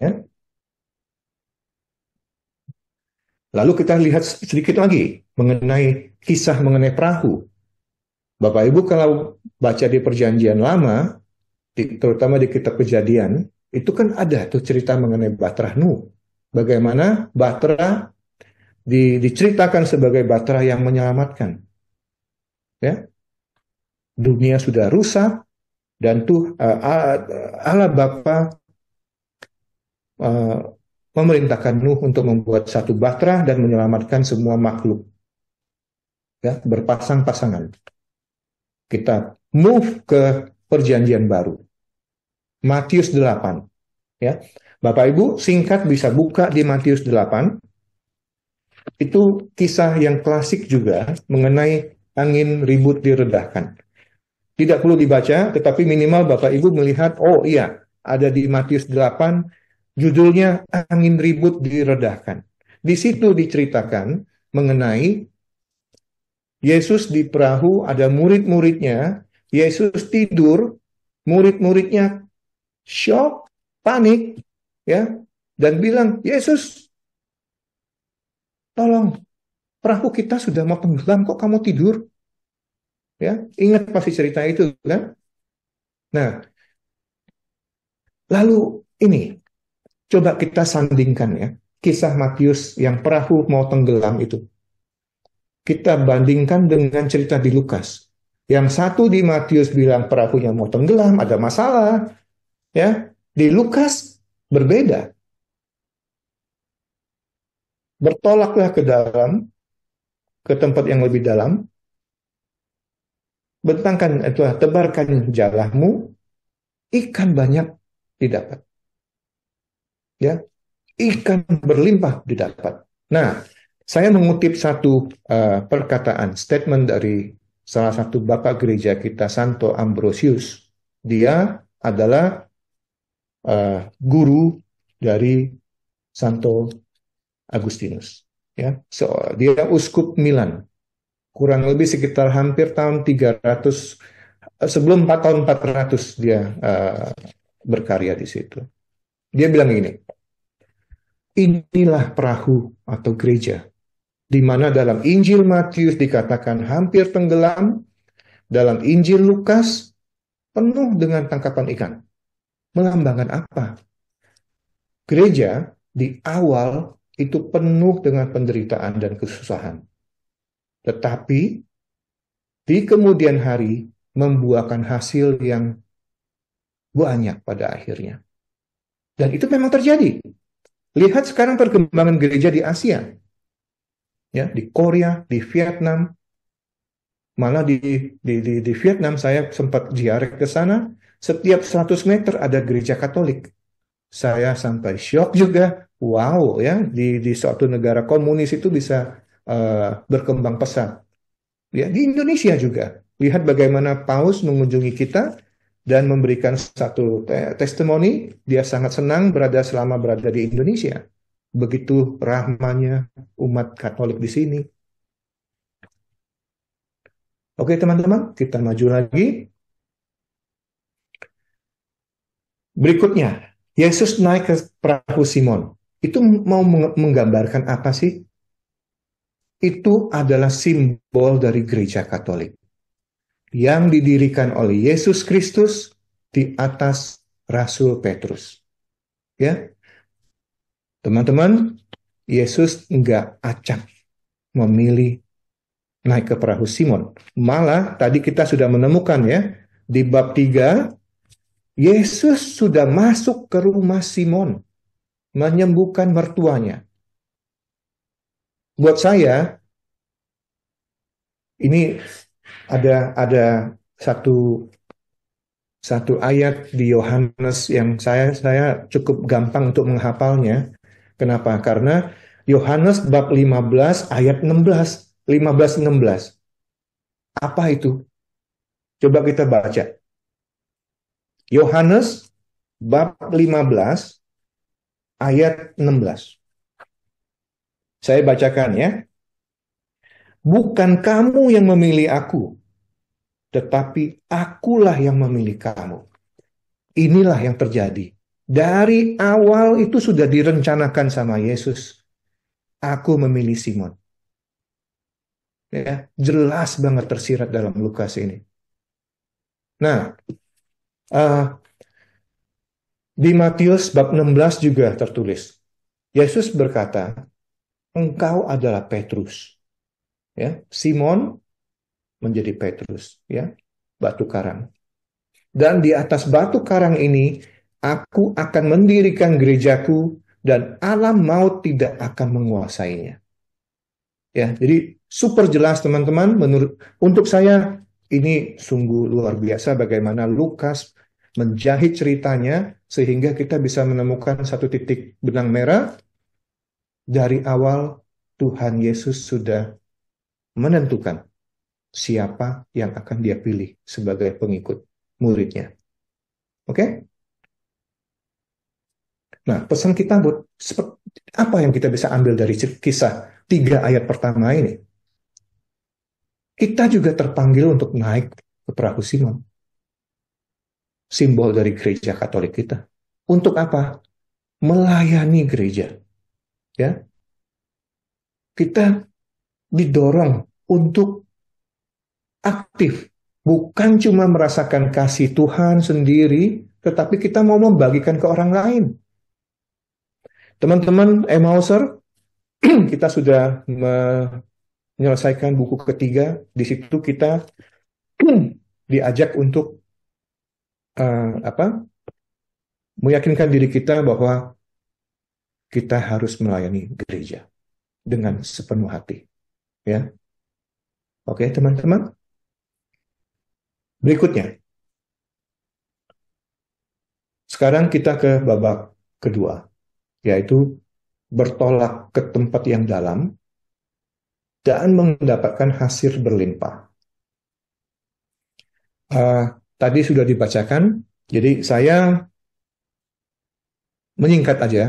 Lalu kita lihat sedikit lagi mengenai kisah mengenai perahu. Bapak Ibu kalau baca di Perjanjian Lama, terutama di kitab Kejadian, itu kan ada tuh cerita mengenai bahtera Nuh. Bagaimana bahtera diceritakan sebagai bahtera yang menyelamatkan. Ya. Dunia sudah rusak, dan tuh Allah Bapa memerintahkan Nuh untuk membuat satu bahtera dan menyelamatkan semua makhluk. Ya, berpasang-pasangan. Kita move ke Perjanjian Baru. Matius 8. Ya. Bapak Ibu singkat bisa buka di Matius 8. Itu kisah yang klasik juga mengenai angin ribut diredahkan. Tidak perlu dibaca, tetapi minimal Bapak Ibu melihat, oh iya, ada di Matius 8, judulnya angin ribut diredahkan. Di situ diceritakan mengenai Yesus di perahu, ada murid-muridnya, Yesus tidur, murid-muridnya shock, panik, ya, dan bilang, Yesus, tolong, perahu kita sudah mau tenggelam, kok kamu tidur? Ya, ingat pasti cerita itu kan? Nah, lalu ini, coba kita sandingkan ya, kisah Matius yang perahu mau tenggelam itu. Kita bandingkan dengan cerita di Lukas. Yang satu di Matius bilang perahunya mau tenggelam, ada masalah. Ya, di Lukas berbeda. Bertolaklah ke dalam, ke tempat yang lebih dalam, bentangkan itu, tebarkan jalahmu, ikan banyak didapat. Ya, ikan berlimpah didapat. Nah, saya mengutip satu perkataan, statement dari salah satu bapak gereja kita, Santo Ambrosius. Dia adalah guru dari Santo Agustinus. Ya, dia uskup Milan. Kurang lebih sekitar hampir tahun 300, sebelum tahun 400 dia berkarya di situ. Dia bilang gini, inilah perahu atau gereja, di mana dalam Injil Matius dikatakan hampir tenggelam, dalam Injil Lukas penuh dengan tangkapan ikan. Melambangkan apa? Gereja di awal itu penuh dengan penderitaan dan kesusahan. Tetapi di kemudian hari membuahkan hasil yang banyak pada akhirnya. Dan itu memang terjadi. Lihat sekarang perkembangan gereja di Asia. Ya, di Korea, di Vietnam. Malah di Vietnam saya sempat ziarah ke sana. Setiap 100 meter ada gereja Katolik. Saya sampai syok juga. Wow, ya, di suatu negara komunis itu bisa berkembang pesat. Ya, di Indonesia juga. Lihat bagaimana Paus mengunjungi kita dan memberikan satu testimoni. Dia sangat senang selama berada di Indonesia. Begitu rahmanya umat Katolik di sini. Oke teman-teman, kita maju lagi. Berikutnya, Yesus naik ke perahu Simon. Itu mau menggambarkan apa sih? Itu adalah simbol dari gereja Katolik yang didirikan oleh Yesus Kristus di atas Rasul Petrus. Ya, teman-teman, Yesus enggak acak memilih naik ke perahu Simon. Malah tadi kita sudah menemukan ya, di bab 3, Yesus sudah masuk ke rumah Simon, menyembuhkan mertuanya. Buat saya, ini ada satu ayat di Yohanes yang saya cukup gampang untuk menghafalnya. Kenapa? Karena Yohanes bab 15 ayat 16, 15-16. Apa itu? Coba kita baca. Yohanes bab 15 ayat 16. Saya bacakan ya. Bukan kamu yang memilih aku, tetapi akulah yang memilih kamu. Inilah yang terjadi. Dari awal itu sudah direncanakan sama Yesus. Aku memilih Simon. Ya, jelas banget tersirat dalam Lukas ini. Nah, di Matius bab 16 juga tertulis. Yesus berkata, engkau adalah Petrus. Ya, Simon menjadi Petrus, ya, batu karang. Dan di atas batu karang ini, aku akan mendirikan gerejaku dan alam maut tidak akan menguasainya. Ya, jadi super jelas teman-teman. Untuk saya ini sungguh luar biasa bagaimana Lukas menjahit ceritanya sehingga kita bisa menemukan satu titik benang merah. Dari awal Tuhan Yesus sudah menentukan siapa yang akan dia pilih sebagai pengikut muridnya. Oke? Nah, pesan kita buat apa yang kita bisa ambil dari kisah 3 ayat pertama ini? Kita juga terpanggil untuk naik ke perahu Simon. Simbol dari gereja Katolik kita. Untuk apa? Melayani gereja. Ya. Kita didorong untuk aktif. Bukan cuma merasakan kasih Tuhan sendiri, tetapi kita mau membagikan ke orang lain. Teman-teman Emmauser, kita sudah menyelesaikan buku ketiga. Di situ kita diajak untuk meyakinkan diri kita bahwa kita harus melayani gereja dengan sepenuh hati. Ya, oke teman-teman. Berikutnya, sekarang kita ke babak kedua, yaitu bertolak ke tempat yang dalam dan mendapatkan hasil berlimpah. Tadi sudah dibacakan, jadi saya menyingkat aja.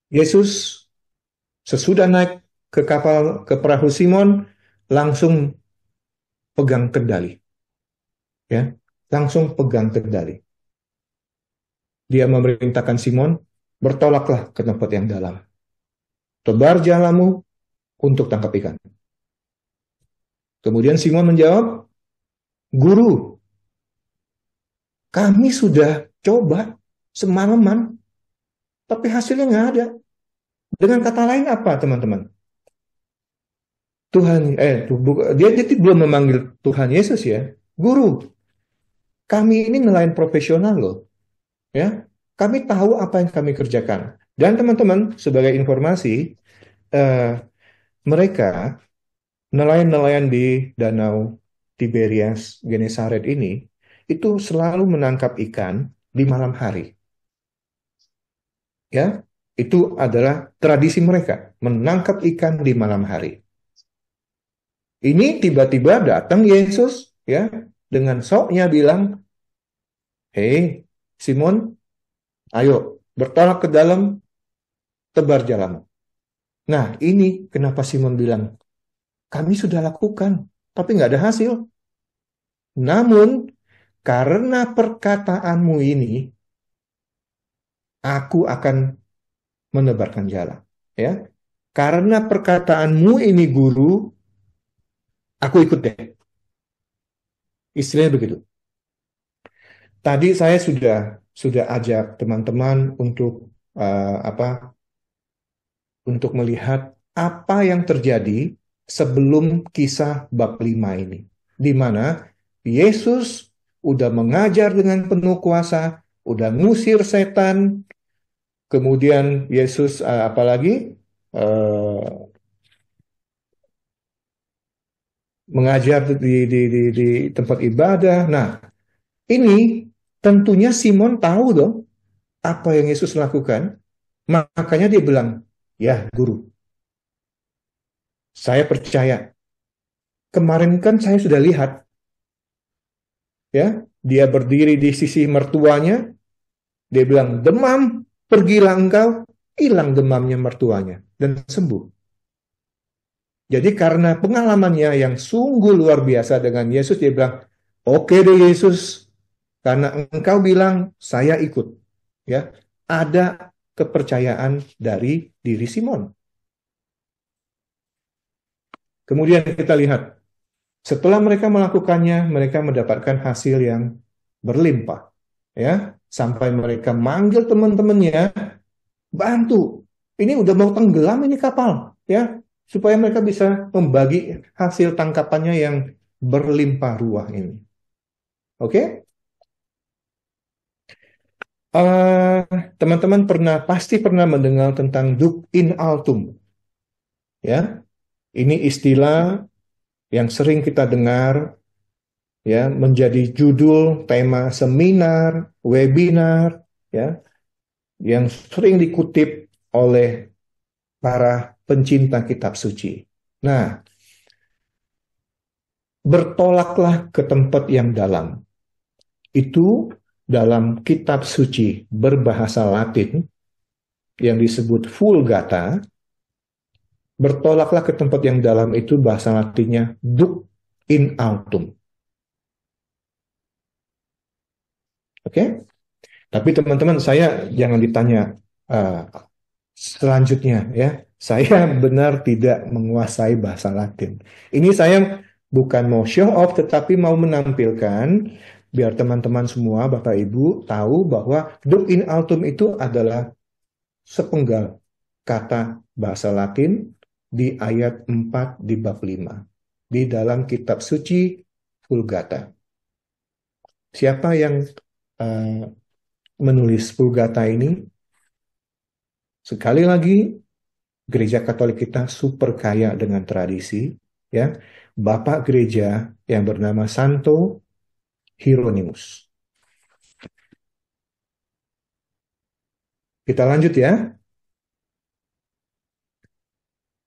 Yesus sesudah naik ke kapal, ke perahu Simon, langsung pegang kendali. Ya, langsung pegang kendali. Dia memerintahkan Simon, bertolaklah ke tempat yang dalam. Tebar jalamu untuk tangkap ikan. Kemudian Simon menjawab, Guru, kami sudah coba semalaman, tapi hasilnya nggak ada. Dengan kata lain apa, teman-teman? Dia belum memanggil Tuhan Yesus ya. Guru, kami ini nelayan profesional loh. Ya, kami tahu apa yang kami kerjakan. Dan teman-teman, sebagai informasi, eh, mereka nelayan-nelayan di Danau Tiberias Genesaret ini itu selalu menangkap ikan di malam hari. Ya, itu adalah tradisi mereka, menangkap ikan di malam hari. Ini tiba-tiba datang Yesus ya dengan soknya bilang, "Hei, Simon, ayo bertolak ke dalam, tebar jalamu." Nah, ini kenapa Simon bilang, "Kami sudah lakukan, tapi nggak ada hasil. Namun, karena perkataanmu ini, aku akan menebarkan jala." Ya, karena perkataanmu ini, guru, aku ikut deh. Istilahnya begitu. Tadi saya sudah ajak teman-teman untuk untuk melihat apa yang terjadi sebelum kisah bab 5 ini. Di mana Yesus udah mengajar dengan penuh kuasa, udah ngusir setan, kemudian Yesus apalagi mengajar di tempat ibadah. Nah, ini tentunya Simon tahu dong apa yang Yesus lakukan. Makanya dia bilang, "Ya, guru, saya percaya. Kemarin kan saya sudah lihat, ya, dia berdiri di sisi mertuanya, dia bilang, 'Demam, pergilah engkau,' hilang demamnya mertuanya dan sembuh." Jadi karena pengalamannya yang sungguh luar biasa dengan Yesus, dia bilang, "Oke deh Yesus, karena engkau bilang, saya ikut." Ya, ada kepercayaan dari diri Simon. Kemudian kita lihat, setelah mereka melakukannya, mereka mendapatkan hasil yang berlimpah. Ya, sampai mereka manggil teman-temannya, "Bantu, ini udah mau tenggelam ini kapal." Ya, supaya mereka bisa membagi hasil tangkapannya yang berlimpah ruah ini. Oke? Teman-teman pasti pernah mendengar tentang Duk in Altum. Ya, ini istilah yang sering kita dengar, ya, menjadi judul tema seminar, webinar, ya, yang sering dikutip oleh para pencinta kitab suci. Nah, bertolaklah ke tempat yang dalam. Itu dalam kitab suci berbahasa Latin yang disebut Vulgata. Bertolaklah ke tempat yang dalam itu bahasa Latinnya Duc in Altum. Oke? Tapi teman-teman, saya jangan ditanya selanjutnya ya. Saya benar tidak menguasai bahasa Latin. Ini saya bukan mau show off, tetapi mau menampilkan biar teman-teman semua, Bapak Ibu, tahu bahwa Duc in Altum itu adalah sepenggal kata bahasa Latin di ayat 4 di bab 5. Di dalam kitab suci Vulgata. Siapa yang menulis Vulgata ini? Sekali lagi, gereja Katolik kita super kaya dengan tradisi, ya. Bapak gereja yang bernama Santo Hieronymus. Kita lanjut ya.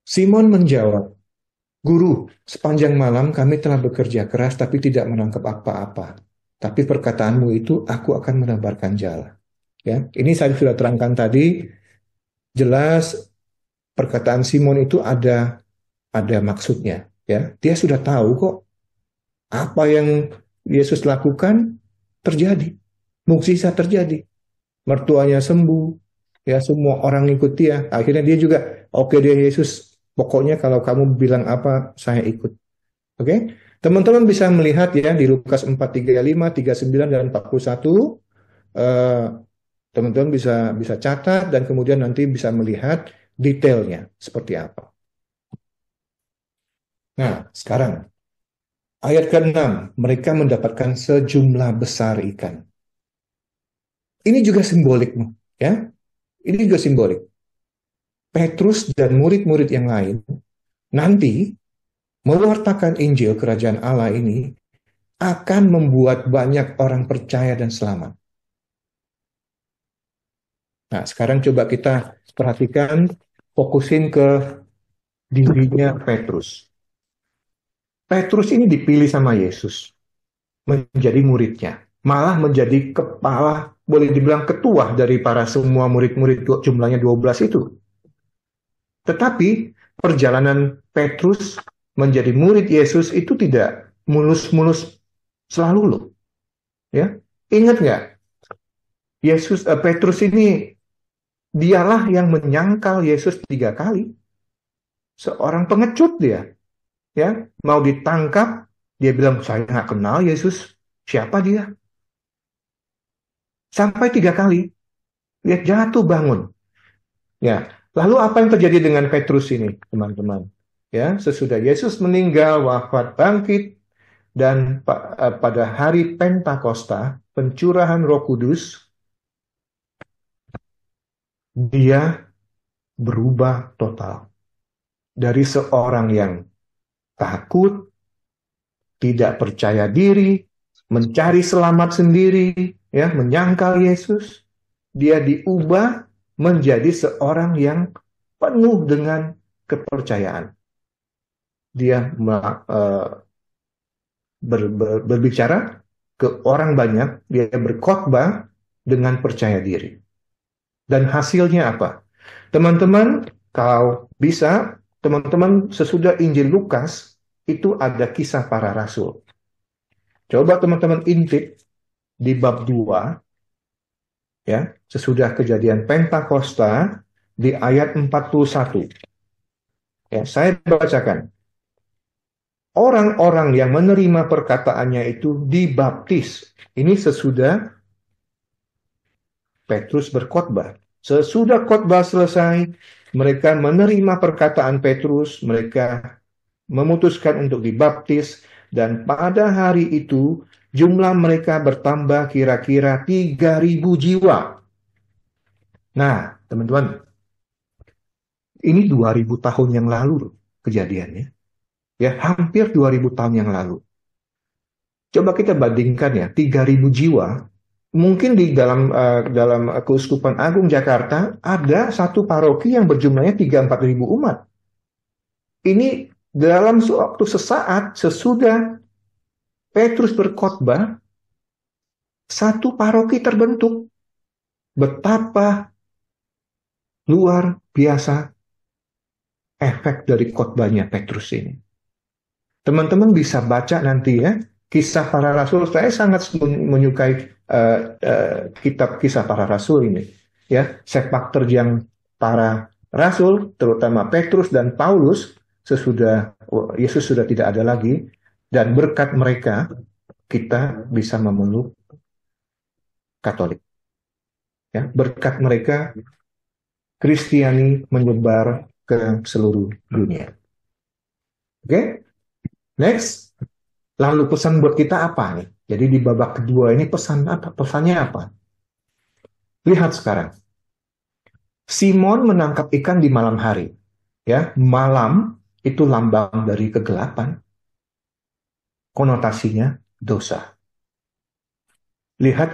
Simon menjawab, "Guru, sepanjang malam kami telah bekerja keras tapi tidak menangkap apa-apa. Tapi perkataanmu itu aku akan menebarkan jala." Ya, ini saya sudah terangkan tadi. Jelas perkataan Simon itu ada maksudnya. Ya, dia sudah tahu kok apa yang Yesus lakukan terjadi, mukjizat terjadi, mertuanya sembuh, ya semua orang ikut dia. Akhirnya dia juga, "Oke deh Yesus, pokoknya kalau kamu bilang apa, saya ikut." Oke, teman-teman bisa melihat ya di Lukas 4:35, 39 dan 41. Teman-teman bisa catat dan kemudian nanti bisa melihat detailnya seperti apa. Nah, sekarang ayat ke-6, mereka mendapatkan sejumlah besar ikan. Ini juga simbolik, ya. Ini juga simbolik. Petrus dan murid-murid yang lain nanti mewartakan Injil Kerajaan Allah ini akan membuat banyak orang percaya dan selamat. Nah, sekarang coba kita perhatikan, fokusin ke dirinya Petrus. Petrus ini dipilih sama Yesus menjadi muridnya, malah menjadi kepala, boleh dibilang ketua dari para semua murid-murid jumlahnya 12 itu. Tetapi perjalanan Petrus menjadi murid Yesus itu tidak mulus-mulus selalu loh. Ya, ingat nggak? Petrus ini dialah yang menyangkal Yesus 3 kali. Seorang pengecut dia. Ya, mau ditangkap, dia bilang saya nggak kenal Yesus. Siapa dia? Sampai 3 kali. Dia jatuh bangun. Ya, lalu apa yang terjadi dengan Petrus ini, teman-teman? Ya, sesudah Yesus meninggal, wafat, bangkit, dan pada hari Pentakosta, pencurahan Roh Kudus, dia berubah total. Dari seorang yang takut, tidak percaya diri, mencari selamat sendiri, ya, menyangkal Yesus, dia diubah menjadi seorang yang penuh dengan kepercayaan. Dia berbicara ke orang banyak, dia berkhotbah dengan percaya diri. Dan hasilnya apa? Teman-teman, kalau bisa, teman-teman sesudah Injil Lukas, itu ada kisah para rasul. Coba teman-teman intip di bab 2, ya, sesudah kejadian Pentakosta, di ayat 41. Ya, saya bacakan. Orang-orang yang menerima perkataannya itu dibaptis. Ini sesudah Petrus berkhotbah. Sesudah khotbah selesai, mereka menerima perkataan Petrus, mereka memutuskan untuk dibaptis, dan pada hari itu jumlah mereka bertambah kira-kira 3.000 jiwa. Nah, teman-teman, ini 2.000 tahun yang lalu kejadiannya. Ya, hampir 2.000 tahun yang lalu. Coba kita bandingkan ya, 3.000 jiwa. Mungkin di dalam Keuskupan Agung Jakarta ada satu paroki yang berjumlahnya 3-4 ribu umat. Ini dalam waktu sesaat sesudah Petrus berkhotbah, satu paroki terbentuk. Betapa luar biasa efek dari khotbahnya Petrus ini. Teman-teman bisa baca nanti ya, kisah para rasul. Saya sangat menyukai kitab kisah para rasul ini. Ya, sepak terjang para rasul, terutama Petrus dan Paulus, sesudah Yesus sudah tidak ada lagi, dan berkat mereka kita bisa memeluk Katolik. Ya, berkat mereka Kristiani menyebar ke seluruh dunia. Oke? Next. Lalu pesan buat kita apa nih? Jadi di babak kedua ini pesan apa? Pesannya apa? Lihat sekarang. Simon menangkap ikan di malam hari. Ya, malam itu lambang dari kegelapan. Konotasinya dosa. Lihat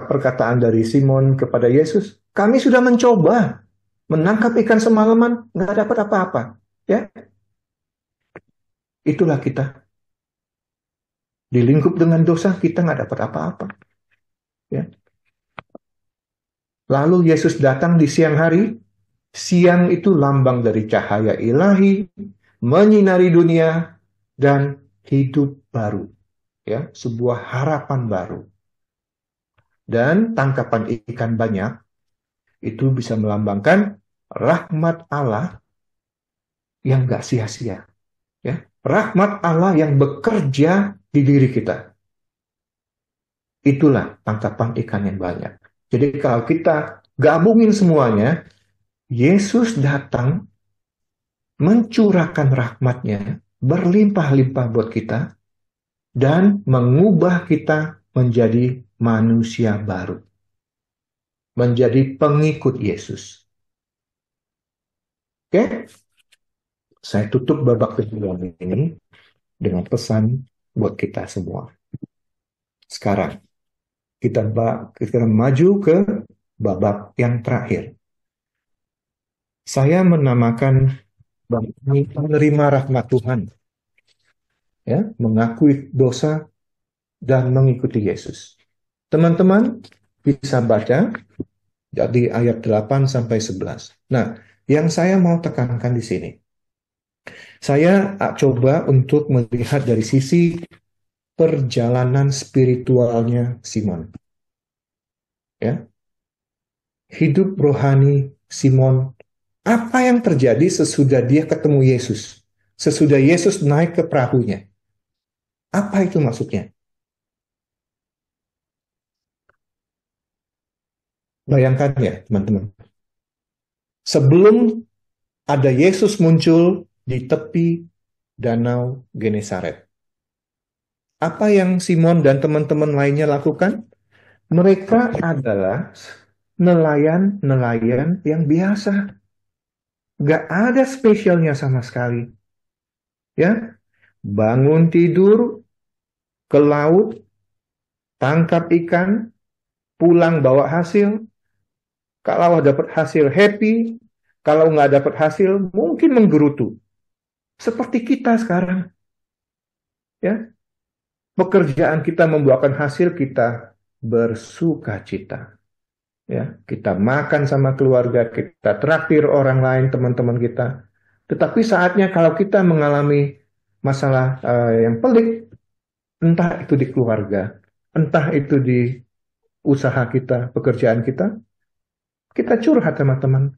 perkataan dari Simon kepada Yesus. Kami sudah mencoba menangkap ikan semalaman, nggak dapat apa-apa. Ya, itulah kita. Di lingkup dengan dosa kita nggak dapat apa-apa. Ya. Lalu Yesus datang di siang hari. Siang itu lambang dari cahaya ilahi, menyinari dunia, dan hidup baru. Ya, sebuah harapan baru. Dan tangkapan ikan banyak itu bisa melambangkan rahmat Allah yang gak sia-sia. Ya, rahmat Allah yang bekerja di diri kita. Itulah tangkapan ikan yang banyak. Jadi kalau kita gabungin semuanya, Yesus datang mencurahkan rahmat-Nya berlimpah-limpah buat kita dan mengubah kita menjadi manusia baru, menjadi pengikut Yesus. Oke? Saya tutup babak kedua ini dengan pesan buat kita semua. Sekarang kita maju ke babak yang terakhir. Saya menamakan babak ini menerima rahmat Tuhan, ya, mengakui dosa dan mengikuti Yesus. Teman-teman bisa baca dari ayat 8 sampai 11. Nah, yang saya mau tekankan di sini, saya coba untuk melihat dari sisi perjalanan spiritualnya Simon. Ya. Hidup rohani Simon, apa yang terjadi sesudah dia ketemu Yesus? Sesudah Yesus naik ke perahunya. Apa itu maksudnya? Bayangkan ya, teman-teman. Sebelum ada Yesus muncul di tepi danau Genesaret, apa yang Simon dan teman-teman lainnya lakukan? Mereka adalah nelayan-nelayan yang biasa. Gak ada spesialnya sama sekali. Ya, bangun tidur, ke laut, tangkap ikan, pulang bawa hasil. Kalau dapat hasil happy, kalau nggak dapat hasil mungkin menggerutu. Seperti kita sekarang. Ya, pekerjaan kita membuahkan hasil, kita bersuka cita. Ya, kita makan sama keluarga, kita traktir orang lain, teman-teman kita. Tetapi saatnya kalau kita mengalami masalah yang pelik, entah itu di keluarga, entah itu di usaha kita, pekerjaan kita curhat sama teman.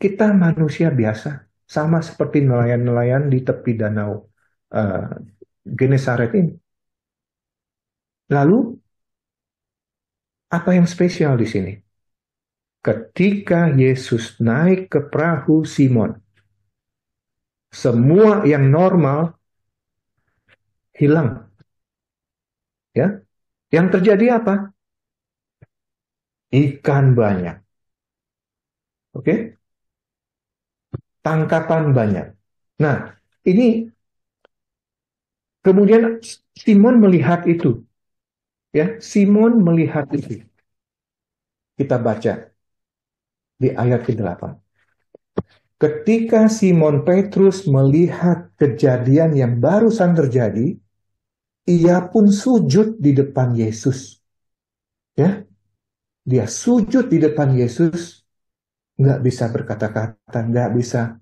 Kita manusia biasa, sama seperti nelayan-nelayan di tepi danau uh, Genesaret ini. Lalu, apa yang spesial di sini? Ketika Yesus naik ke perahu Simon, semua yang normal hilang. Ya, yang terjadi apa? Ikan banyak. Oke? Tangkapan banyak. Nah, ini kemudian Simon melihat itu. Ya, Simon melihat itu. Kita baca di ayat ke-8. Ketika Simon Petrus melihat kejadian yang barusan terjadi, ia pun sujud di depan Yesus. Ya, dia sujud di depan Yesus, nggak bisa berkata-kata, nggak bisa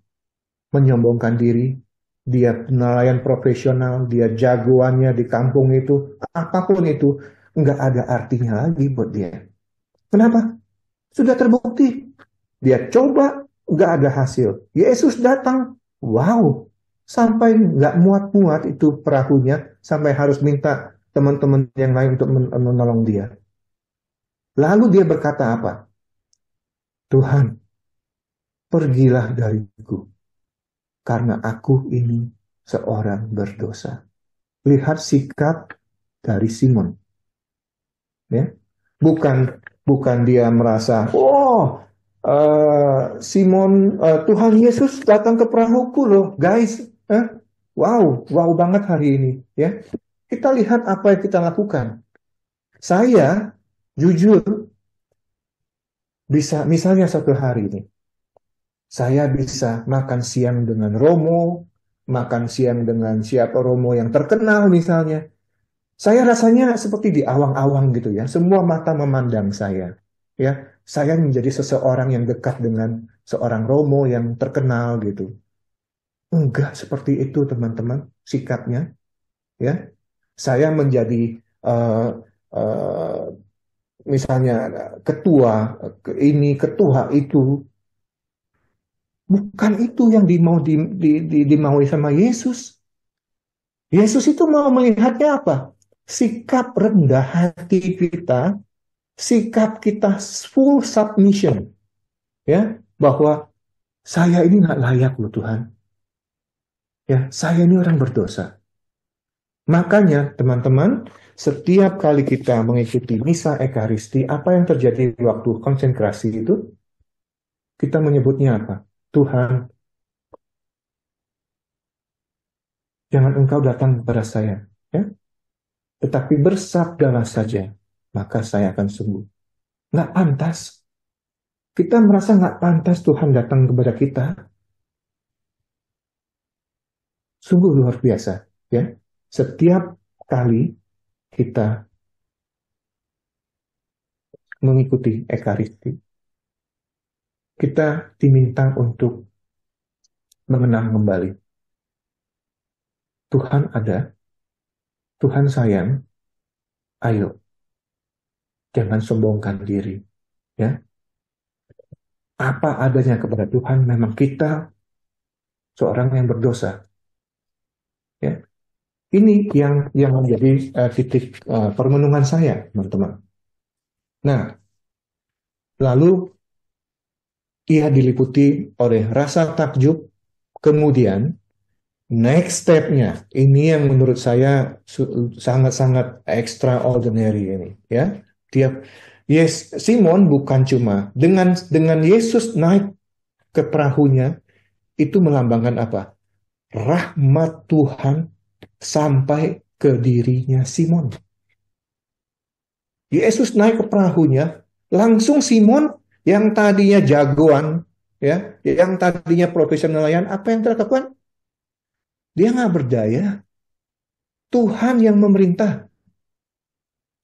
menyombongkan diri. Dia nelayan profesional, dia jagoannya di kampung itu, apapun itu, nggak ada artinya lagi buat dia. Kenapa? Sudah terbukti. Dia coba, nggak ada hasil. Yesus datang, wow, sampai nggak muat-muat itu perahunya, sampai harus minta teman-teman yang lain untuk menolong dia. Lalu dia berkata apa? Tuhan, pergilah dariku, karena aku ini seorang berdosa. Lihat sikap dari Simon. Ya, bukan dia merasa, oh, Simon, Tuhan Yesus datang ke perahuku loh, guys. Wow banget hari ini. Ya, kita lihat apa yang kita lakukan. Saya jujur bisa, misalnya satu hari ini, saya bisa makan siang dengan Romo, makan siang dengan siapa Romo yang terkenal misalnya. Saya rasanya seperti di awang-awang gitu ya. Semua mata memandang saya. Ya, saya menjadi seseorang yang dekat dengan seorang Romo yang terkenal gitu. Enggak seperti itu teman-teman sikapnya. Ya, saya menjadi misalnya ketua ini, ketua itu. Bukan itu yang dimaui sama Yesus. Yesus itu mau melihatnya apa? Sikap rendah hati kita sikap kita full submission, ya, bahwa saya ini nggak layak loh Tuhan, ya, saya ini orang berdosa. Makanya teman-teman, setiap kali kita mengikuti misa Ekaristi, apa yang terjadi waktu konsekrasi itu? Kita menyebutnya apa? Tuhan, jangan Engkau datang kepada saya, ya, tetapi bersabdalah saja, maka saya akan sembuh. Nggak pantas. Kita merasa nggak pantas Tuhan datang kepada kita. Sungguh luar biasa, ya. Setiap kali kita mengikuti Ekaristi, kita diminta untuk mengenang kembali. Tuhan ada, Tuhan sayang, ayo, jangan sombongkan diri. Ya, apa adanya kepada Tuhan, memang kita seorang yang berdosa. Ya, ini yang menjadi titik permenungan saya, teman-teman. Nah, lalu ia diliputi oleh rasa takjub, kemudian next step-nya, ini yang menurut saya sangat-sangat extraordinary ini, ya. Simon bukan cuma dengan Yesus naik ke perahunya, itu melambangkan apa? Rahmat Tuhan sampai ke dirinya Simon. Yesus naik ke perahunya, langsung Simon yang tadinya jagoan, ya, yang tadinya profesional nelayan, apa yang dilakukan? Dia nggak berdaya. Tuhan yang memerintah.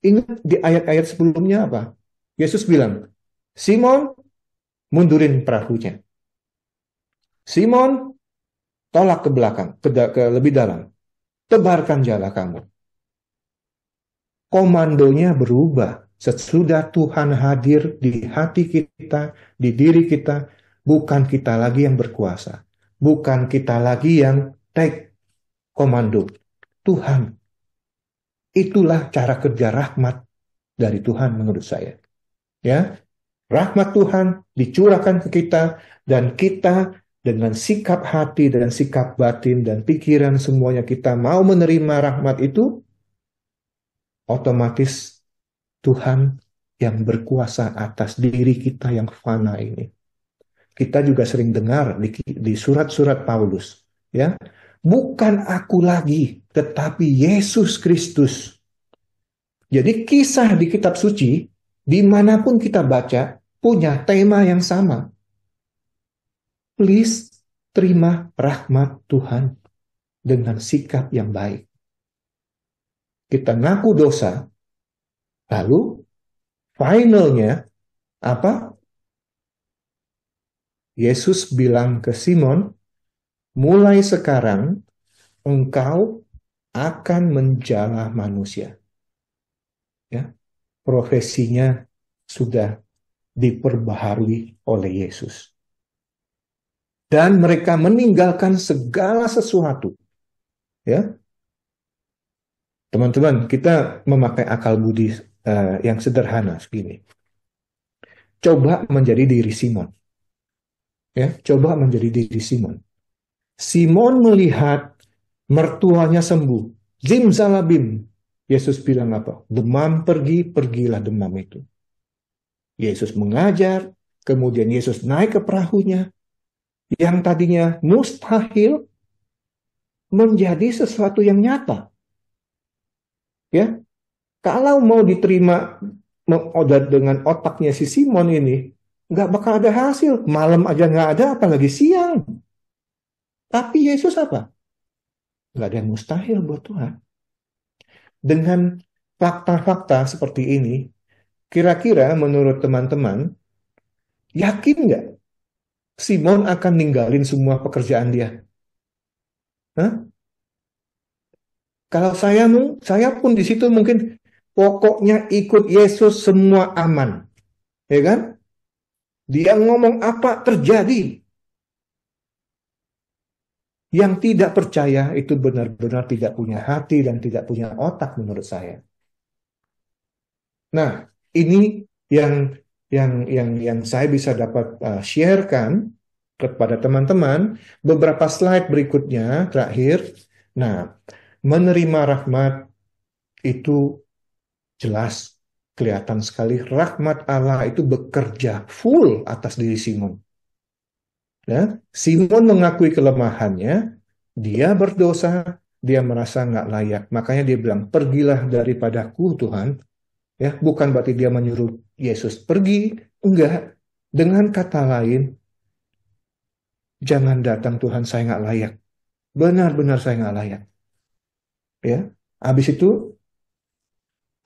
Ingat di ayat-ayat sebelumnya apa? Yesus bilang, Simon, mundurin perahunya. Simon, tolak ke belakang, ke lebih dalam. Tebarkan jala kamu. Komandonya berubah. Sesudah Tuhan hadir di hati kita, di diri kita, bukan kita lagi yang berkuasa. Bukan kita lagi yang take komando. Tuhan. Itulah cara kerja rahmat dari Tuhan menurut saya. Ya, rahmat Tuhan dicurahkan ke kita dan kita dengan sikap hati dan sikap batin dan pikiran semuanya kita mau menerima rahmat itu, otomatis Tuhan yang berkuasa atas diri kita yang fana ini. Kita juga sering dengar di surat-surat Paulus, ya, bukan aku lagi, tetapi Yesus Kristus. Jadi kisah di kitab suci, dimanapun kita baca, punya tema yang sama. Please, terima rahmat Tuhan dengan sikap yang baik. Kita ngaku dosa, lalu finalnya apa? Yesus bilang ke Simon, mulai sekarang engkau akan menjala manusia. Ya, profesinya sudah diperbaharui oleh Yesus. Dan mereka meninggalkan segala sesuatu. Ya, teman-teman, kita memakai akal budi yang sederhana segini. Coba menjadi diri Simon. Ya, coba menjadi diri Simon. Simon melihat mertuanya sembuh. Zimzalabim. Yesus bilang apa? Demam pergi, pergilah demam itu. Yesus mengajar, kemudian Yesus naik ke perahunya. Yang tadinya mustahil menjadi sesuatu yang nyata. Ya, kalau mau diterima dengan otaknya si Simon ini, nggak bakal ada hasil. Malam aja nggak ada, apalagi siang. Tapi Yesus apa? Nggak ada yang mustahil buat Tuhan. Dengan fakta-fakta seperti ini, kira-kira menurut teman-teman, yakin nggak Simon akan ninggalin semua pekerjaan dia? Hah? Kalau saya pun di situ mungkin pokoknya ikut Yesus semua aman. Ya kan? Dia ngomong apa terjadi. Yang tidak percaya itu benar-benar tidak punya hati dan tidak punya otak menurut saya. Nah, Ini yang saya bisa dapat sharekan kepada teman-teman. Beberapa slide berikutnya terakhir. Nah, menerima rahmat itu jelas kelihatan sekali rahmat Allah itu bekerja full atas diri Simon. Ya, Simon mengakui kelemahannya, dia berdosa, dia merasa nggak layak. Makanya dia bilang, pergilah daripadaku Tuhan. Ya, bukan berarti dia menyuruh Yesus pergi, enggak. Dengan kata lain, jangan datang Tuhan, saya nggak layak. Benar-benar saya nggak layak. Ya, habis itu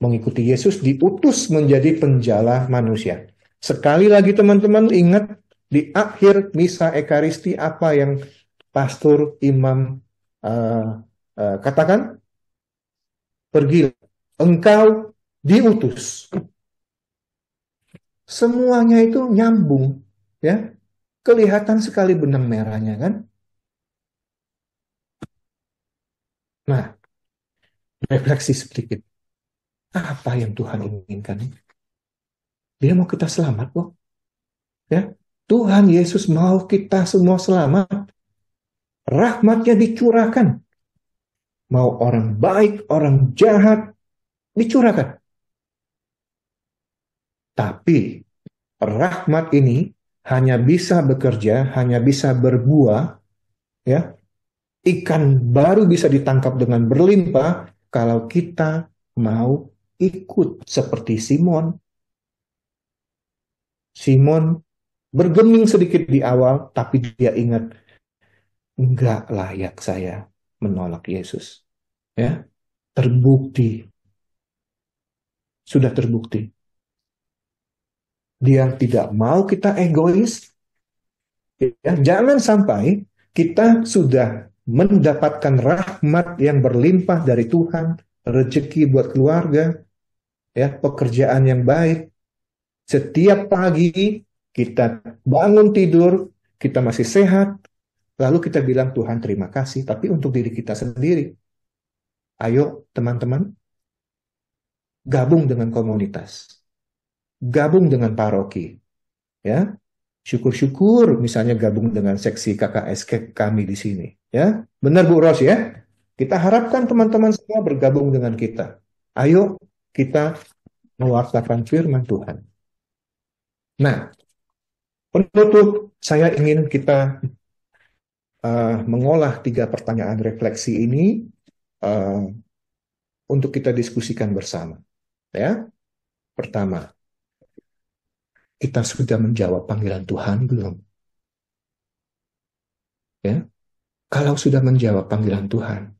mengikuti Yesus diutus menjadi penjala manusia. Sekali lagi teman-teman ingat di akhir misa Ekaristi apa yang pastor imam katakan? Pergilah, engkau diutus. Semuanya itu nyambung, ya. Kelihatan sekali benang merahnya kan? Nah, refleksi sedikit. Apa yang Tuhan inginkan? Dia mau kita selamat kok. Ya. Tuhan Yesus mau kita semua selamat. Rahmatnya dicurahkan. Mau orang baik, orang jahat, dicurahkan. Tapi rahmat ini hanya bisa bekerja, hanya bisa berbuah, ya. Ikan baru bisa ditangkap dengan berlimpah kalau kita mau ikut seperti Simon. Simon bergeming sedikit di awal, tapi dia ingat, enggak layak saya menolak Yesus. Ya, terbukti, sudah terbukti. Dia tidak mau kita egois. Ya, jangan sampai kita sudah mendapatkan rahmat yang berlimpah dari Tuhan, rezeki buat keluarga, ya, pekerjaan yang baik. Setiap pagi kita bangun tidur, kita masih sehat, lalu kita bilang Tuhan terima kasih, tapi untuk diri kita sendiri. Ayo teman-teman, gabung dengan komunitas, gabung dengan paroki, ya. Syukur-syukur misalnya gabung dengan seksi KKS kami di sini, ya. Benar Bu Ros ya? Kita harapkan teman-teman semua bergabung dengan kita. Ayo kita mewartakan firman Tuhan. Nah, penutup saya ingin kita mengolah 3 pertanyaan refleksi ini untuk kita diskusikan bersama. Ya, pertama, kita sudah menjawab panggilan Tuhan belum? Ya, kalau sudah menjawab panggilan Tuhan,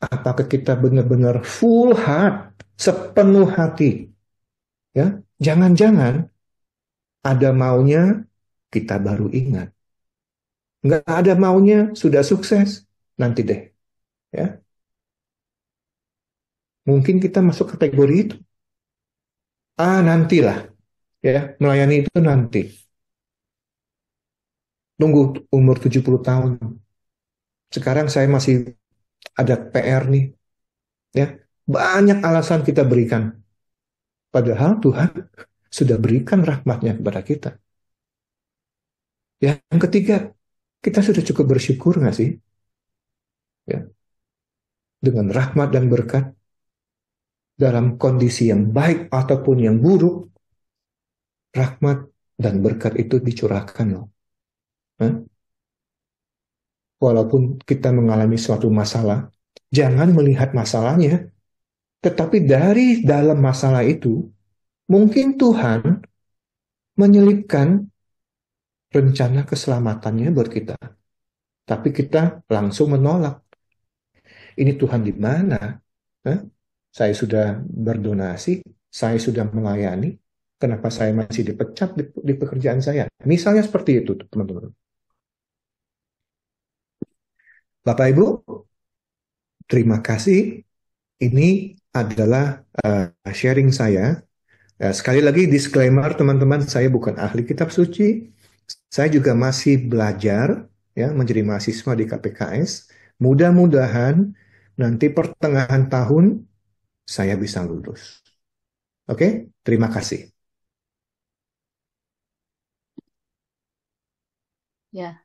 apakah kita benar-benar full heart, sepenuh hati? Ya, jangan-jangan ada maunya kita baru ingat. Nggak ada maunya sudah sukses nanti deh. Ya, mungkin kita masuk kategori itu. Nantilah. Ya, melayani itu nanti. Tunggu umur 70 tahun. Sekarang saya masih ada PR nih. Ya, banyak alasan kita berikan. Padahal Tuhan sudah berikan rahmatnya kepada kita. Yang ketiga, kita sudah cukup bersyukur nggak sih? Ya, dengan rahmat dan berkat dalam kondisi yang baik ataupun yang buruk, rahmat dan berkat itu dicurahkan loh. Walaupun kita mengalami suatu masalah, jangan melihat masalahnya, tetapi dari dalam masalah itu, mungkin Tuhan menyelipkan rencana keselamatannya buat kita. Tapi kita langsung menolak. Ini Tuhan di mana? Saya sudah berdonasi, saya sudah melayani, kenapa saya masih dipecat di pekerjaan saya? Misalnya seperti itu, teman-teman. Bapak Ibu, terima kasih. Ini adalah sharing saya. Sekali lagi disclaimer teman-teman, saya bukan ahli kitab suci. Saya juga masih belajar ya menjadi mahasiswa di KPKS. Mudah-mudahan nanti pertengahan tahun saya bisa lulus. Oke, terima kasih. Ya,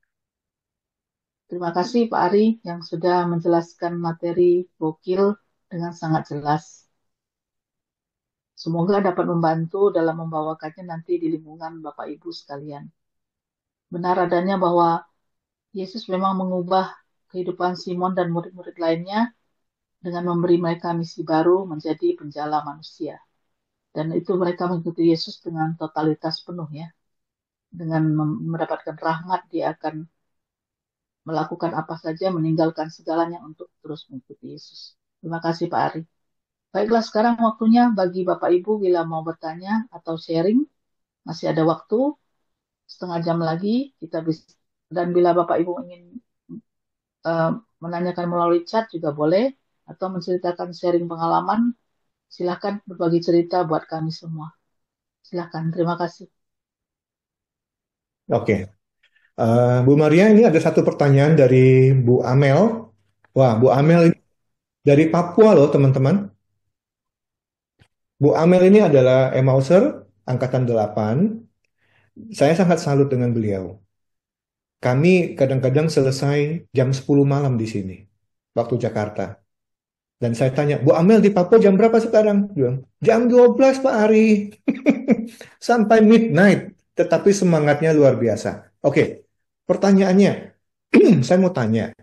terima kasih Pak Ari yang sudah menjelaskan materi gokil dengan sangat jelas. Semoga dapat membantu dalam membawakannya nanti di lingkungan Bapak Ibu sekalian. Benar adanya bahwa Yesus memang mengubah kehidupan Simon dan murid-murid lainnya dengan memberi mereka misi baru menjadi penjala manusia. Dan itu mereka mengikuti Yesus dengan totalitas penuh ya. Dengan mendapatkan rahmat, dia akan melakukan apa saja, meninggalkan segalanya untuk terus mengikuti Yesus. Terima kasih Pak Ari. Baiklah, sekarang waktunya bagi Bapak Ibu bila mau bertanya atau sharing. Masih ada waktu, setengah jam lagi kita bisa. Dan bila Bapak Ibu ingin eh, menanyakan melalui chat juga boleh, atau menceritakan sharing pengalaman, silahkan berbagi cerita buat kami semua. Silahkan, terima kasih. Oke, Bu Maria, ini ada satu pertanyaan dari Bu Amel. Wah, Bu Amel ini dari Papua loh, teman-teman. Bu Amel ini adalah Emauser, angkatan 8. Saya sangat salut dengan beliau. Kami kadang-kadang selesai jam 10 malam di sini, waktu Jakarta. Dan saya tanya, Bu Amel di Papua jam berapa sekarang? Dia bilang, jam 12 Pak Ari. Sampai midnight. Tetapi semangatnya luar biasa. Oke, pertanyaannya, saya mau tanya,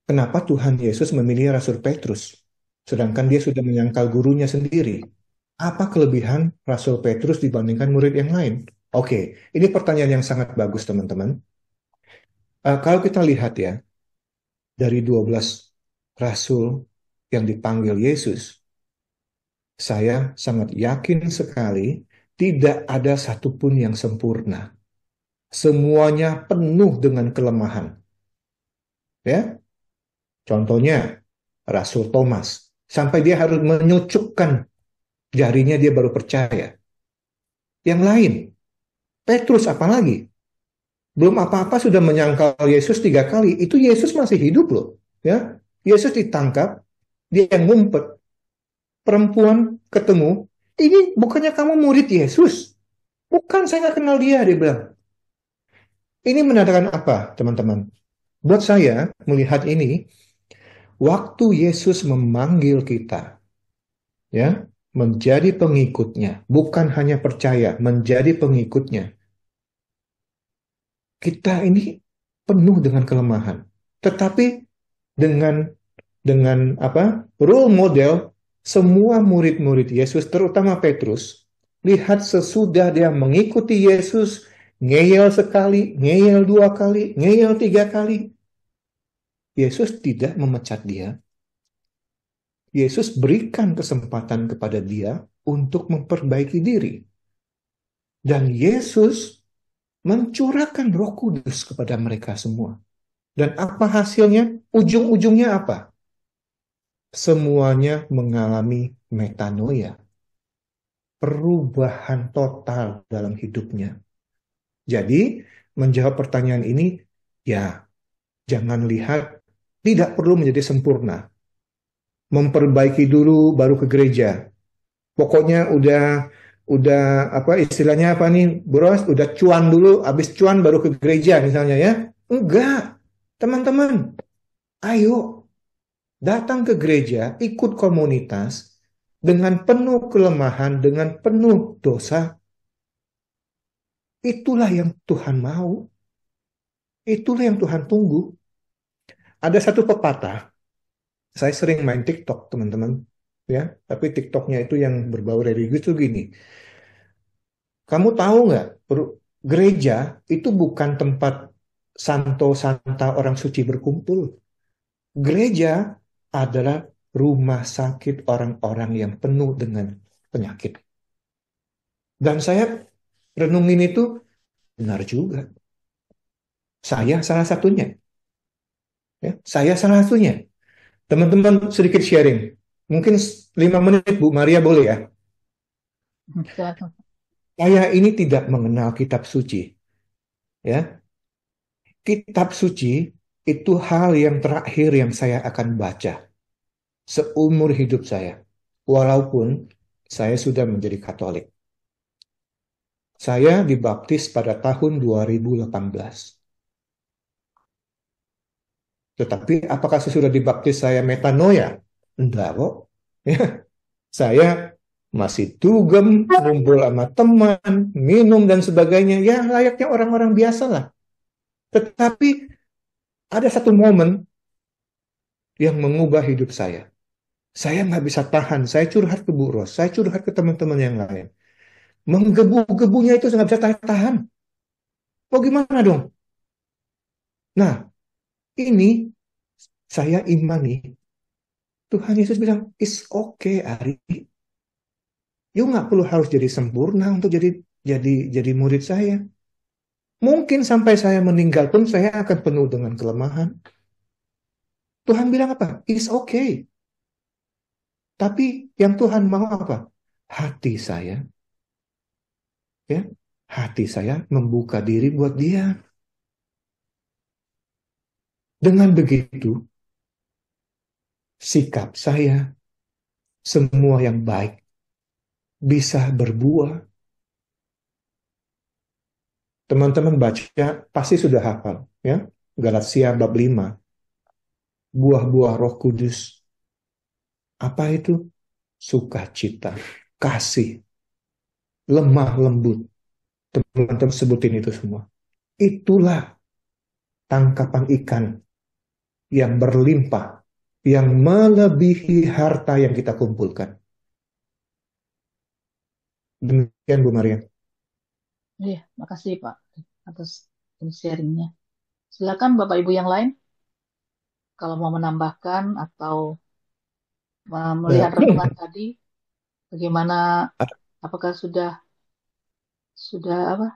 kenapa Tuhan Yesus memilih Rasul Petrus? Sedangkan dia sudah menyangkal gurunya sendiri. Apa kelebihan Rasul Petrus dibandingkan murid yang lain? Oke, ini pertanyaan yang sangat bagus teman-teman. Kalau kita lihat ya, dari 12 Rasul yang dipanggil Yesus, saya sangat yakin sekali tidak ada satupun yang sempurna. Semuanya penuh dengan kelemahan. Ya, contohnya Rasul Thomas, sampai dia harus menyucukkan jarinya dia baru percaya. Yang lain, Petrus apalagi, belum apa-apa sudah menyangkal Yesus 3 kali. Itu Yesus masih hidup loh. Ya, Yesus ditangkap, dia yang ngumpet. Perempuan ketemu, ini bukannya kamu murid Yesus? Bukan, saya nggak kenal dia, dia bilang. Ini menandakan apa, teman-teman? Buat saya melihat ini, waktu Yesus memanggil kita, ya, menjadi pengikutnya, bukan hanya percaya, menjadi pengikutnya. Kita ini penuh dengan kelemahan, tetapi dengan apa role model semua murid-murid Yesus, terutama Petrus, lihat sesudah dia mengikuti Yesus, ngeyel sekali, ngeyel 2 kali, ngeyel 3 kali, Yesus tidak memecat dia. Yesus berikan kesempatan kepada dia untuk memperbaiki diri. Dan Yesus mencurahkan Roh Kudus kepada mereka semua. Dan apa hasilnya? Ujung-ujungnya apa? Semuanya mengalami metanoia. Perubahan total dalam hidupnya. Jadi, menjawab pertanyaan ini, ya, jangan lihat, tidak perlu menjadi sempurna. Memperbaiki dulu baru ke gereja. Pokoknya udah apa istilahnya apa nih, Bros? Udah cuan dulu, habis cuan baru ke gereja misalnya ya. Enggak. Teman-teman, ayo datang ke gereja, ikut komunitas dengan penuh kelemahan, dengan penuh dosa. Itulah yang Tuhan mau. Itulah yang Tuhan tunggu. Ada satu pepatah, saya sering main TikTok, teman-teman. Ya, tapi TikToknya itu yang berbau religius itu gini. Kamu tahu nggak, gereja itu bukan tempat santo-santa orang suci berkumpul. Gereja adalah rumah sakit orang-orang yang penuh dengan penyakit. Dan saya renungin itu benar juga. Saya salah satunya. Ya, saya salah satunya. Teman-teman sedikit sharing. Mungkin 5 menit Bu Maria boleh ya? Silakan. Saya ini tidak mengenal kitab suci. Ya, kitab suci itu hal yang terakhir yang saya akan baca seumur hidup saya. Walaupun saya sudah menjadi Katolik. Saya dibaptis pada tahun 2018. Tetapi apakah sesudah dibaptis saya metanoia? Enggak kok. Ya, saya masih dugem, ngumpul sama teman, minum dan sebagainya. Ya layaknya orang-orang biasa lah. Tetapi ada satu momen yang mengubah hidup saya. Saya nggak bisa tahan. Saya curhat ke Bu Ros. Saya curhat ke teman-teman yang lain. Menggebu-gebunya itu saya nggak bisa tahan. Oh gimana dong? Nah, ini saya imani. Tuhan Yesus bilang, it's okay, Ari. You nggak perlu harus jadi sempurna untuk jadi murid saya. Mungkin sampai saya meninggal pun saya akan penuh dengan kelemahan. Tuhan bilang apa? It's okay. Tapi yang Tuhan mau apa? Hati saya, ya, hati saya membuka diri buat Dia. Dengan begitu, sikap saya, semua yang baik bisa berbuah. Teman-teman baca pasti sudah hafal, ya. Galatia bab 5. Buah-buah Roh Kudus. Apa itu? Sukacita, kasih, lemah lembut. Teman-teman sebutin itu semua. Itulah tangkapan ikan yang berlimpah, yang melebihi harta yang kita kumpulkan. Demikian Bu Maria. Iya, makasih Pak atas sharingnya. Silakan Bapak Ibu yang lain kalau mau menambahkan atau melihat renungan tadi, bagaimana? Apakah sudah apa?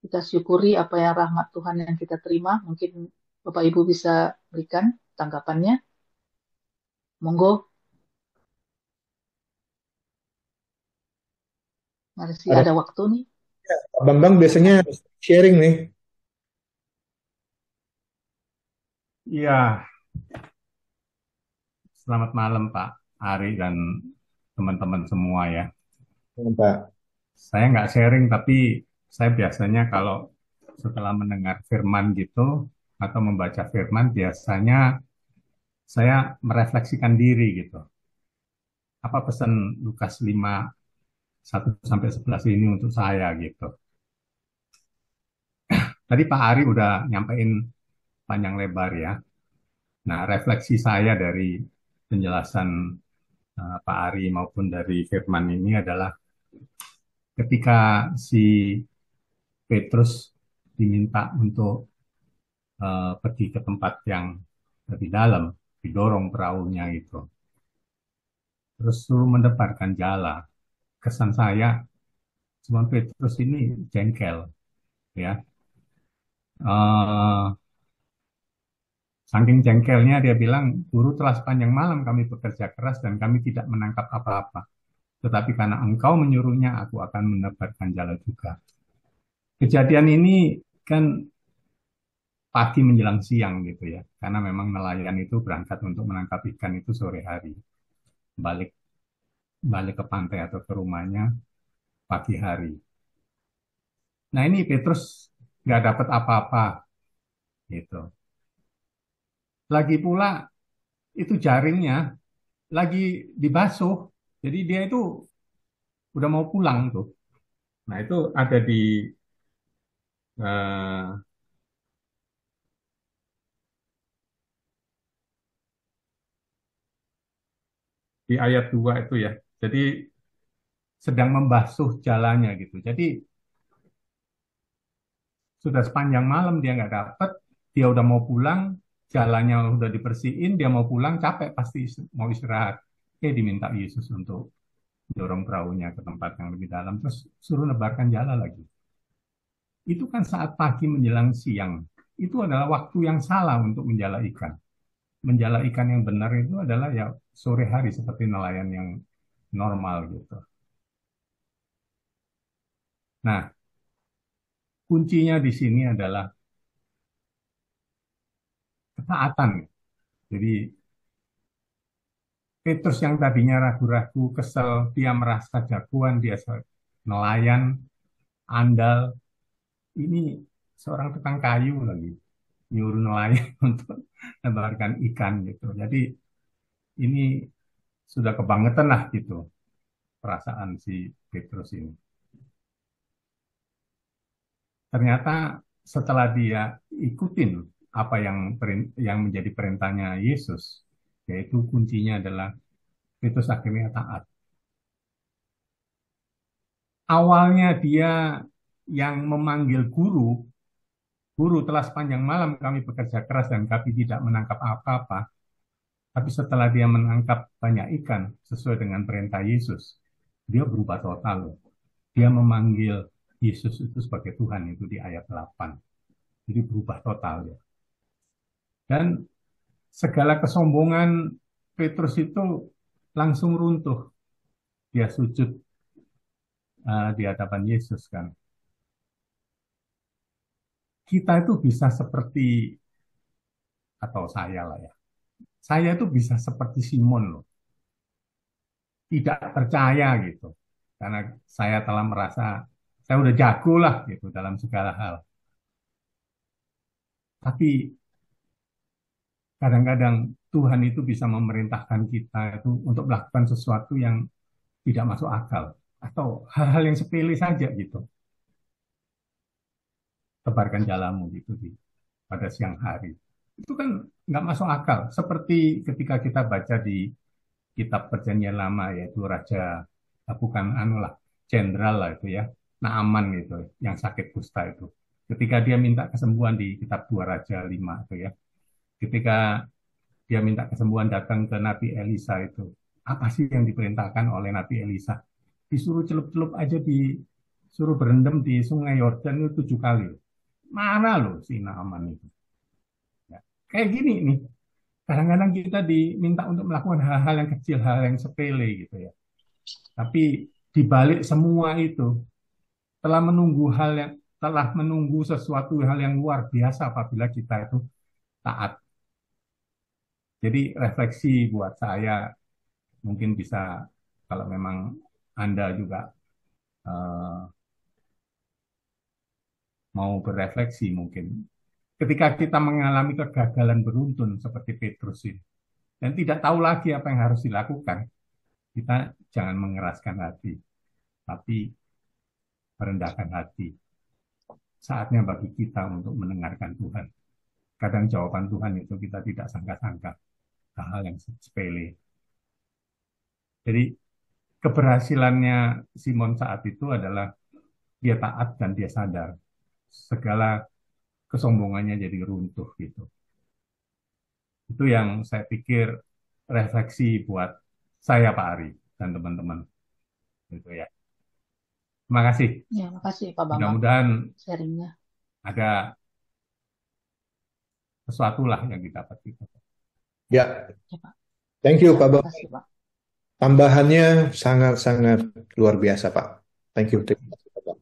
Kita syukuri apa yang rahmat Tuhan yang kita terima? Mungkin Bapak Ibu bisa berikan tanggapannya. Monggo, masih ada waktu nih. Pak Bambang biasanya sharing nih. Iya, selamat malam Pak Ari dan teman-teman semua ya. Pak. Saya nggak sharing, tapi saya biasanya kalau setelah mendengar firman gitu atau membaca firman, biasanya saya merefleksikan diri gitu. Apa pesan Lukas 5, 1-11 ini untuk saya gitu. Tadi Pak Ari udah nyampein panjang lebar ya. Nah, refleksi saya dari penjelasan Pak Ari maupun dari firman ini adalah ketika si Petrus diminta untuk pergi ke tempat yang lebih dalam, didorong perahunya itu, terus suruh mendebarkan jala. Kesan saya, Simon Petrus ini jengkel, ya. Eh, Saking jengkelnya dia bilang, Guru telah sepanjang malam kami bekerja keras dan kami tidak menangkap apa-apa. Tetapi karena engkau menyuruhnya, aku akan menebarkan jala juga. Kejadian ini kan pagi menjelang siang gitu ya. Karena memang nelayan itu berangkat untuk menangkap ikan itu sore hari. Balik balik ke pantai atau ke rumahnya pagi hari. Nah ini Petrus nggak dapat apa-apa gitu. Lagi pula itu jaringnya lagi dibasuh. Jadi dia itu udah mau pulang tuh. Nah itu ada eh, di ayat 2 itu ya. Jadi sedang membasuh jalannya gitu. Jadi sudah sepanjang malam dia nggak dapet, dia udah mau pulang, jalannya udah dibersihin, dia mau pulang, capek pasti mau istirahat. Diminta Yesus untuk dorong perahunya ke tempat yang lebih dalam, terus suruh nebarkan jala lagi. Itu kan saat pagi menjelang siang. Itu adalah waktu yang salah untuk menjala ikan. Menjala ikan yang benar itu adalah ya sore hari seperti nelayan yang normal gitu. Nah, kuncinya di sini adalah ketaatan. Jadi Petrus yang tadinya ragu-ragu, kesel, dia merasa jagoan, dia nelayan, andal, ini seorang tukang kayu lagi, nyuruh nelayan untuk menebarkan ikan gitu. Jadi ini sudah kebangetan lah gitu perasaan si Petrus ini. Ternyata setelah dia ikutin apa yang menjadi perintahnya Yesus, yaitu kuncinya adalah Petrus akhirnya taat. Awalnya dia yang memanggil guru, guru telah sepanjang malam kami bekerja keras dan kami tidak menangkap apa-apa. Tapi setelah dia menangkap banyak ikan sesuai dengan perintah Yesus, dia berubah total. Dia memanggil Yesus itu sebagai Tuhan itu di ayat 8. Jadi berubah total ya. Dan segala kesombongan Petrus itu langsung runtuh. Dia sujud di hadapan Yesus kan. Kita itu bisa seperti, atau saya lah ya. Saya itu bisa seperti Simon loh. Tidak percaya gitu. Karena saya telah merasa, saya udah jago lah gitu dalam segala hal. Tapi kadang-kadang Tuhan itu bisa memerintahkan kita itu untuk melakukan sesuatu yang tidak masuk akal. Atau hal-hal yang sepele saja gitu. Tebarkan jalamu gitu pada siang hari. Itu kan nggak masuk akal. Seperti ketika kita baca di kitab Perjanjian Lama, yaitu Raja, bukan anu lah, jenderal lah itu ya, Naaman gitu, yang sakit kusta itu. Ketika dia minta kesembuhan di kitab 2 Raja 5 itu ya. Ketika dia minta kesembuhan datang ke Nabi Elisa itu. Apa sih yang diperintahkan oleh Nabi Elisa? Disuruh celup-celup aja, disuruh berendam di sungai Yordan itu 7 kali. Mana loh si Naaman itu? Ya. Kayak gini nih, kadang-kadang kita diminta untuk melakukan hal-hal yang kecil, hal yang sepele gitu ya. Tapi di balik semua itu telah menunggu sesuatu hal yang luar biasa apabila kita itu taat. Jadi refleksi buat saya mungkin bisa, kalau memang Anda juga uh, mau berefleksi mungkin. Ketika kita mengalami kegagalan beruntun seperti Petrus ini, dan tidak tahu lagi apa yang harus dilakukan, kita jangan mengeraskan hati, tapi merendahkan hati. Saatnya bagi kita untuk mendengarkan Tuhan. Kadang jawaban Tuhan itu kita tidak sangka-sangka, hal-hal yang sepele. Jadi keberhasilannya Simon saat itu adalah dia taat dan dia sadar. Segala kesombongannya jadi runtuh gitu. Itu yang saya pikir refleksi buat saya Pak Ari dan teman-teman. Gitu ya. Terima kasih. Ya, makasih Pak Bambang Mudah-mudahan sharingnya. ada sesuatu lah yang didapat kita. Ya, Ya, Pak. thank you Ya, Pak Bambang. makasih Pak. Tambahannya sangat-sangat luar biasa Pak. Thank you. Terima kasih, Pak.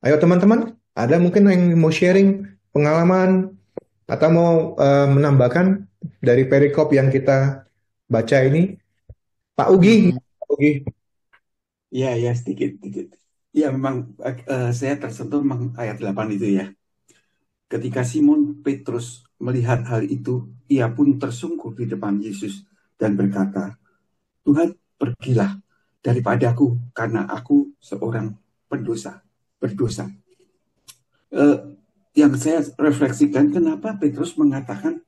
Ayo teman-teman, ada mungkin yang mau sharing pengalaman atau mau menambahkan dari perikop yang kita baca ini? Pak Ugi, Pak Ugi. Ya, sedikit. Ya, memang saya tersentuh memang ayat 8 itu ya. Ketika Simon Petrus melihat hal itu, ia pun tersungkur di depan Yesus dan berkata, Tuhan, pergilah daripadaku karena aku seorang berdosa. Yang saya refleksikan, kenapa Petrus mengatakan,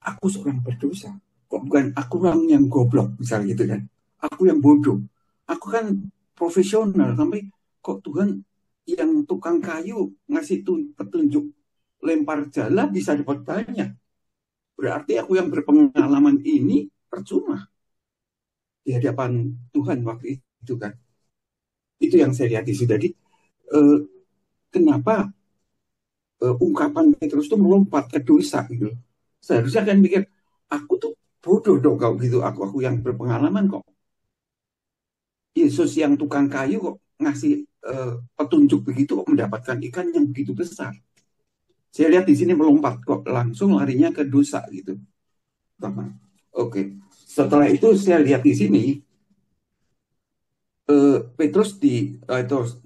aku seorang berdosa. Kok bukan aku orang yang goblok, misalnya gitu kan. Aku yang bodoh. Aku kan profesional, sampai kok Tuhan yang tukang kayu ngasih petunjuk lempar jala bisa dapat banyak. Berarti aku yang berpengalaman ini percuma di hadapan Tuhan waktu itu kan. Itu yang saya lihat di situ. Jadi kenapa ungkapan Petrus itu melompat ke dosa gitu. Seharusnya kan mikir, aku tuh bodoh dong kalau gitu. Aku yang berpengalaman kok. Yesus yang tukang kayu kok ngasih petunjuk begitu, kok mendapatkan ikan yang begitu besar. Saya lihat di sini melompat kok langsung larinya ke dosa gitu. Oke. setelah itu saya lihat di sini, Petrus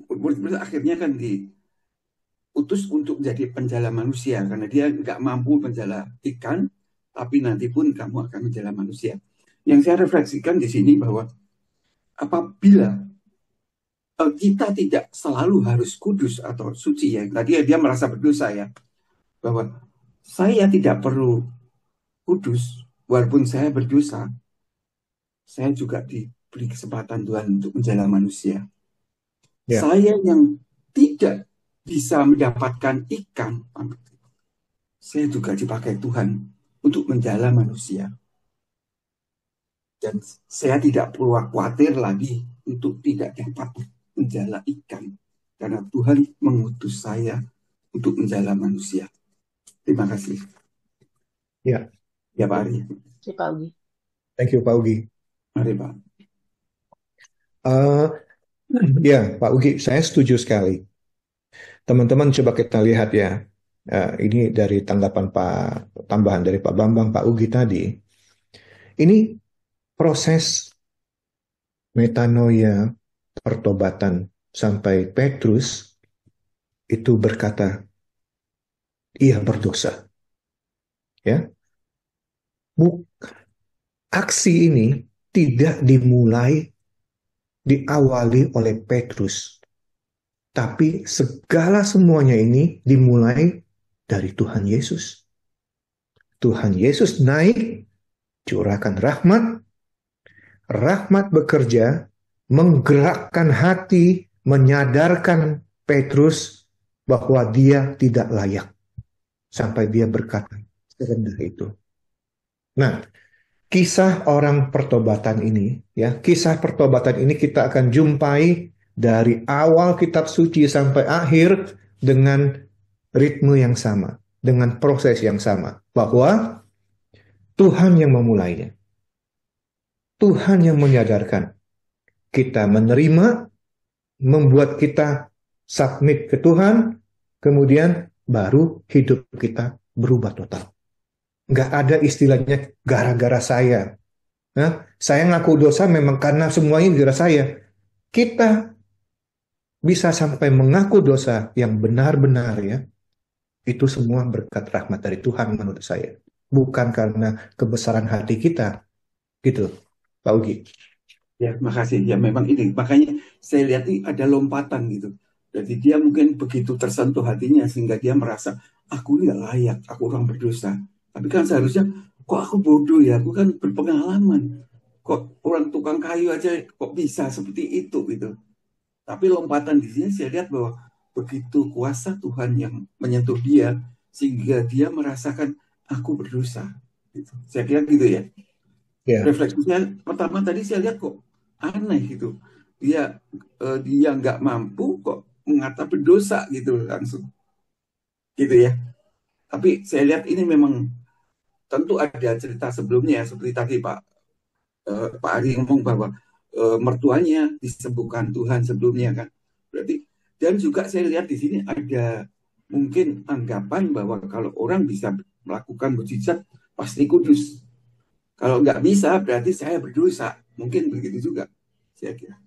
murid-murid akhirnya kan diutus untuk menjadi penjala manusia karena dia nggak mampu menjala ikan, tapi nanti pun kamu akan menjala manusia. Yang saya refleksikan di sini bahwa apabila kita tidak selalu harus kudus atau suci ya, tadi dia merasa berdosa ya, bahwa saya tidak perlu kudus walaupun saya berdosa, saya juga diberi kesempatan Tuhan untuk menjala manusia. Ya, Saya yang tidak bisa mendapatkan ikan, saya juga dipakai Tuhan untuk menjala manusia. Dan saya tidak perlu khawatir lagi untuk tidak dapat menjala ikan. Karena Tuhan mengutus saya untuk menjala manusia. Terima kasih. ya. Ya Pak Ari. Si Pak Ugi. Thank you, Pak Ugi. Mari Pak. Eh, ya, Pak Ugi, saya setuju sekali. Teman-teman coba kita lihat ya. Ini dari tambahan dari Pak Bambang, Pak Ugi tadi. Ini proses metanoia, pertobatan sampai Petrus itu berkata, ia berdosa. Ya, aksi ini tidak diawali oleh Petrus, tapi segala semuanya ini dimulai dari Tuhan Yesus. Tuhan Yesus naik, curahkan rahmat bekerja, menggerakkan hati, menyadarkan Petrus bahwa dia tidak layak. Sampai dia berkata, serendah itu. Nah, kisah orang pertobatan ini, ya, kisah pertobatan ini kita akan jumpai dari awal kitab suci sampai akhir dengan ritme yang sama, dengan proses yang sama, bahwa Tuhan yang memulainya. Tuhan yang menyadarkan. Kita menerima, membuat kita submit ke Tuhan, kemudian baru hidup kita berubah total. Nggak ada istilahnya gara-gara saya. Nah, saya ngaku dosa memang karena semuanya gara saya. Kita bisa sampai mengaku dosa yang benar-benar ya. Itu semua berkat rahmat dari Tuhan menurut saya. Bukan karena kebesaran hati kita. Gitu, Pak Ugi. Ya, makasih. Ya, memang ini. Makanya saya lihat ini ada lompatan gitu. Jadi dia mungkin begitu tersentuh hatinya sehingga dia merasa, aku nggak layak, aku orang berdosa. Tapi kan seharusnya, kok aku bodoh ya, aku kan berpengalaman. Kok orang tukang kayu aja kok bisa seperti itu gitu. Tapi lompatan di sini saya lihat bahwa begitu kuasa Tuhan yang menyentuh dia sehingga dia merasakan aku berdosa. Gitu. Saya kira gitu ya. Ya, Refleksinya pertama tadi saya lihat kok aneh gitu. Dia nggak mampu kok mengata berdosa gitu langsung. Gitu ya. Tapi saya lihat ini memang tentu ada cerita sebelumnya seperti tadi Pak Ari ngomong bahwa mertuanya disembuhkan Tuhan sebelumnya kan. Berarti dan juga saya lihat di sini ada mungkin anggapan bahwa kalau orang bisa melakukan mukjizat pasti kudus. Kalau nggak bisa berarti saya berdosa. Mungkin begitu juga saya kira.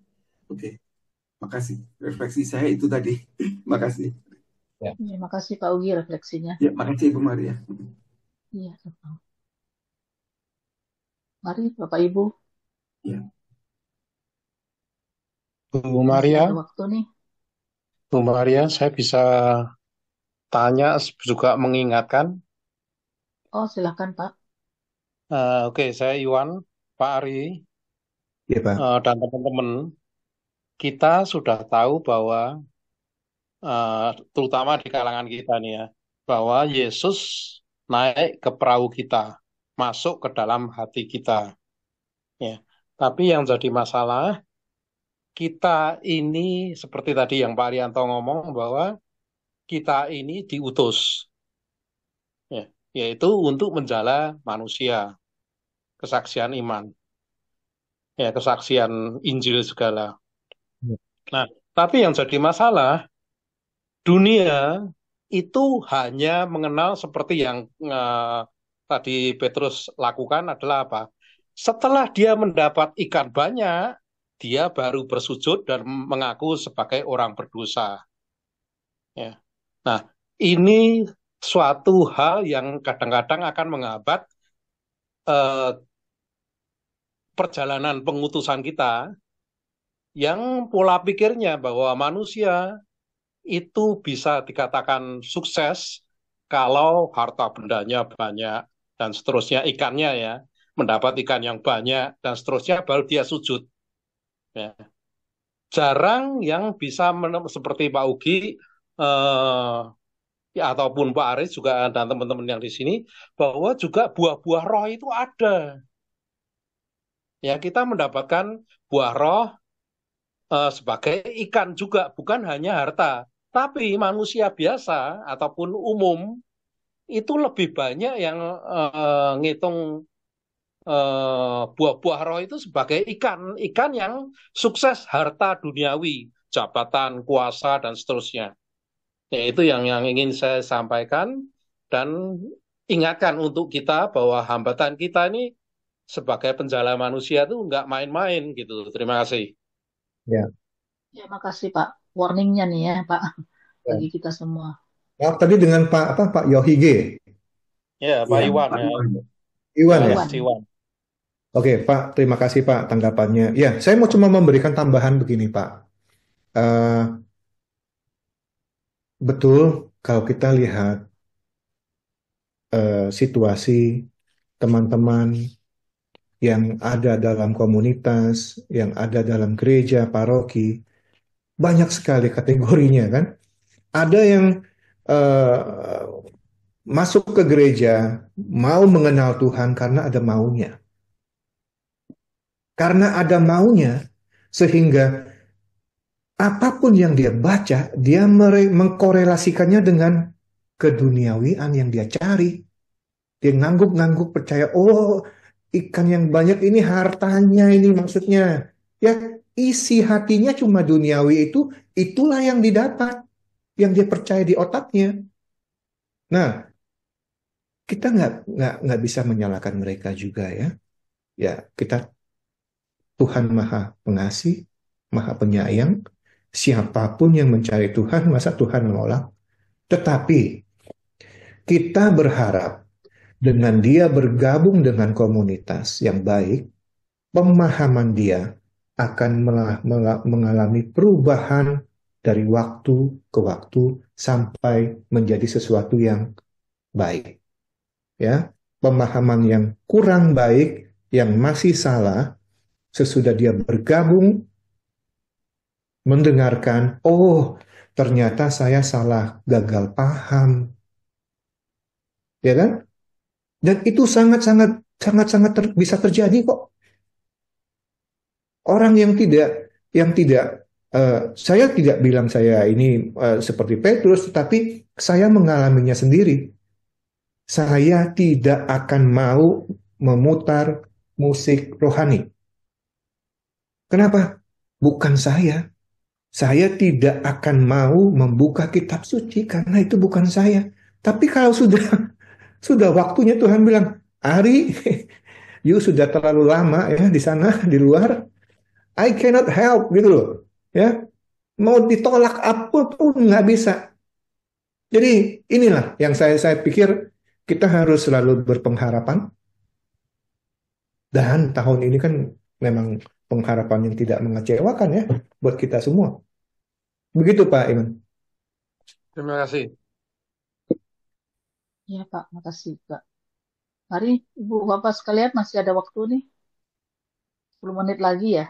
Oke, makasih. Refleksi saya itu tadi. Makasih. ya. Ya, makasih Pak Ugi refleksinya. Ya, makasih Ibu Maria. Iya, sama. Mari Bapak Ibu, Ya. Bu masih Maria, ada waktu nih. Bu Maria, saya bisa tanya juga mengingatkan. Oh, silakan Pak. Oke, saya Iwan, Pak Ari, Ya, Pak. dan teman-teman. Kita sudah tahu bahwa, terutama di kalangan kita nih ya, bahwa Yesus naik ke perahu kita, masuk ke dalam hati kita. Ya. Tapi yang jadi masalah, kita ini seperti tadi yang Pak Arianto ngomong bahwa kita ini diutus, ya, yaitu untuk menjala manusia, kesaksian iman, ya, kesaksian Injil segala. Nah, tapi yang jadi masalah, dunia itu hanya mengenal seperti yang tadi Petrus lakukan adalah apa? Setelah dia mendapat ikan banyak, dia baru bersujud dan mengaku sebagai orang berdosa. Ya. Nah, ini suatu hal yang kadang-kadang akan menghambat eh, perjalanan pengutusan kita, yang pola pikirnya bahwa manusia itu bisa dikatakan sukses kalau harta bendanya banyak dan seterusnya, ikannya ya, mendapat ikan yang banyak dan seterusnya baru dia sujud. Ya. Jarang yang bisa seperti Pak Ugi eh, ya, ataupun Pak Aris juga dan teman-teman yang di sini, bahwa juga buah-buah roh itu ada. Ya, kita mendapatkan buah roh sebagai ikan juga, bukan hanya harta. Tapi manusia biasa ataupun umum itu lebih banyak yang ngitung buah-buah roh itu sebagai ikan, ikan yang sukses harta duniawi, jabatan, kuasa dan seterusnya. Ya, itu yang ingin saya sampaikan dan ingatkan untuk kita bahwa hambatan kita ini sebagai penjala manusia itu nggak main-main gitu. Terima kasih. Ya, Ya, makasih Pak. Warningnya nih ya Pak, bagi ya. kita semua. Maaf tadi dengan Pak apa Pak Yohige, Ya, Pak Iya, Iwan Pak ya, Iwan. Iwan ya. Pak Mas Iwan. Iwan. Oke Pak, terima kasih Pak tanggapannya. Ya, saya mau cuma memberikan tambahan begini Pak. Eh, betul kalau kita lihat situasi teman-teman yang ada dalam komunitas, yang ada dalam gereja, paroki, banyak sekali kategorinya kan. Ada yang eh, masuk ke gereja mau mengenal Tuhan karena ada maunya. Karena ada maunya, sehingga apapun yang dia baca, dia mengkorelasikannya dengan keduniawian yang dia cari. Dia ngangguk-ngangguk percaya, oh ikan yang banyak ini hartanya ini maksudnya. Ya isi hatinya cuma duniawi itulah yang didapat, yang dia percaya di otaknya. Nah, kita nggak bisa menyalahkan mereka juga ya. Ya kita Tuhan Maha Pengasih, Maha Penyayang. Siapapun yang mencari Tuhan, masa Tuhan menolak? Tetapi kita berharap dengan dia bergabung dengan komunitas yang baik, pemahaman dia akan mengalami perubahan dari waktu ke waktu sampai menjadi sesuatu yang baik. Ya, pemahaman yang kurang baik, yang masih salah, sesudah dia bergabung, mendengarkan, oh ternyata saya salah, gagal paham, ya kan? Dan itu sangat-sangat bisa terjadi kok. Orang yang tidak saya tidak bilang saya ini seperti Petrus, tetapi saya mengalaminya sendiri. Saya tidak akan mau memutar musik rohani. Kenapa? Bukan saya. Saya tidak akan mau membuka kitab suci karena itu bukan saya. Tapi kalau sudah waktunya Tuhan bilang, Ari, you sudah terlalu lama ya di sana di luar. I cannot help gitu loh. Ya, mau ditolak apapun nggak bisa. Jadi inilah yang saya pikir kita harus selalu berpengharapan dan tahun ini kan memang pengharapan yang tidak mengecewakan ya buat kita semua. Begitu Pak Iman. Terima kasih. Ya Pak, makasih Pak. Mari Ibu Bapak sekalian masih ada waktu nih, 10 menit lagi ya.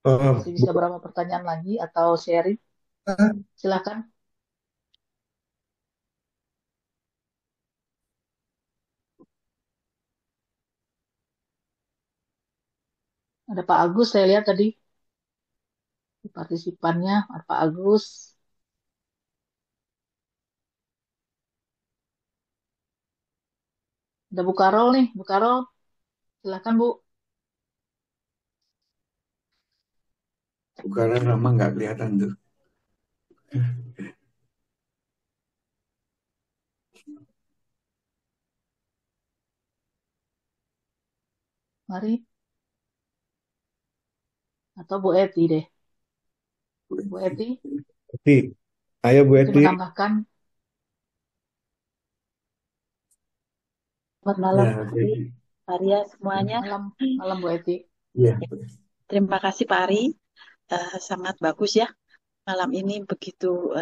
Masih bisa Bu- berapa pertanyaan lagi atau sharing? Silakan. Ada Pak Agus, saya lihat tadi di partisipannya, ada Pak Agus. Ada Bu Karol nih, Bu Karol. Silakan Bu. Bukan lama nggak kelihatan tuh. Mari, atau Bu Eti deh. Bu Eti, Eti, ayo Bu mungkin Eti. menambahkan. Selamat Ya, malam, Pak Ari, jadi Arya semuanya. Malam, malam Bu Eti. ya. Terima kasih Pak Ari. Sangat bagus ya. Malam ini begitu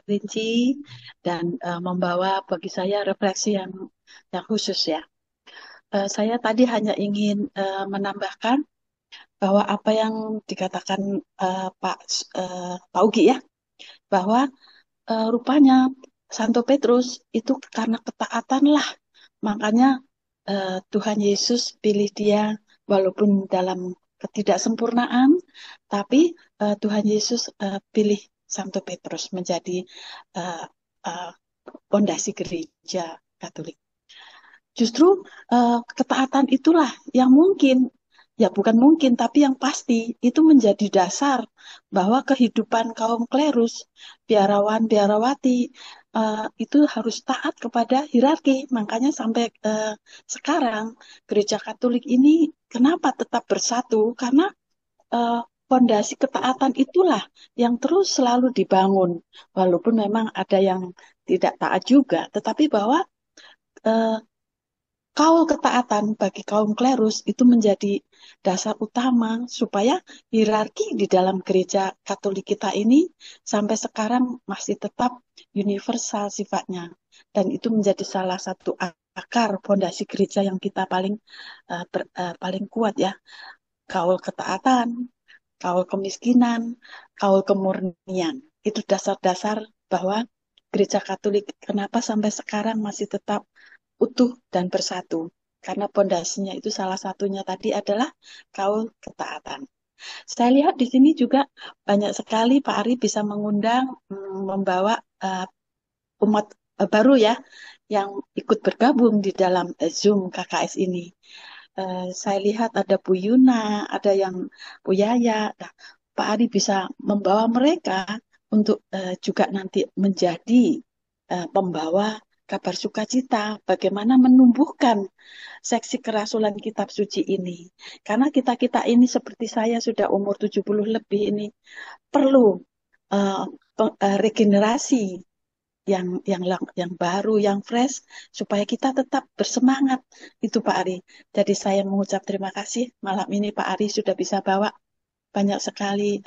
rinci dan membawa bagi saya refleksi yang khusus ya. Saya tadi hanya ingin menambahkan bahwa apa yang dikatakan Pak Ugi ya, bahwa rupanya Santo Petrus itu karena ketaatanlah makanya Tuhan Yesus pilih dia walaupun dalam ketidaksempurnaan, tapi Tuhan Yesus pilih Santo Petrus menjadi eh, eh, pondasi gereja Katolik. Justru ketaatan itulah yang mungkin, ya bukan mungkin, tapi yang pasti itu menjadi dasar bahwa kehidupan kaum klerus, biarawan, biarawati, itu harus taat kepada hierarki. Makanya sampai sekarang gereja Katolik ini kenapa tetap bersatu? Karena fondasi ketaatan itulah yang terus selalu dibangun. Walaupun memang ada yang tidak taat juga, tetapi bahwa eh, kaul ketaatan bagi kaum klerus itu menjadi dasar utama supaya hierarki di dalam gereja Katolik kita ini sampai sekarang masih tetap universal sifatnya. Dan itu menjadi salah satu akar fondasi gereja yang kita paling kuat ya. Kaul ketaatan, kaul kemiskinan, kaul kemurnian. Itu dasar-dasar bahwa gereja Katolik kenapa sampai sekarang masih tetap utuh dan bersatu. Karena pondasinya itu salah satunya tadi adalah kaul ketaatan. Saya lihat di sini juga banyak sekali Pak Ari bisa mengundang, membawa umat baru ya, yang ikut bergabung di dalam Zoom KKS ini. Saya lihat ada Bu Yuna, ada yang Bu Yaya. Nah, Pak Ari bisa membawa mereka untuk juga nanti menjadi pembawa kabar sukacita, bagaimana menumbuhkan seksi kerasulan kitab suci ini. Karena kita-kita ini seperti saya sudah umur 70 lebih ini perlu uh, regenerasi yang baru, yang fresh supaya kita tetap bersemangat. Itu Pak Ari. Jadi saya mengucap terima kasih malam ini Pak Ari sudah bisa bawa banyak sekali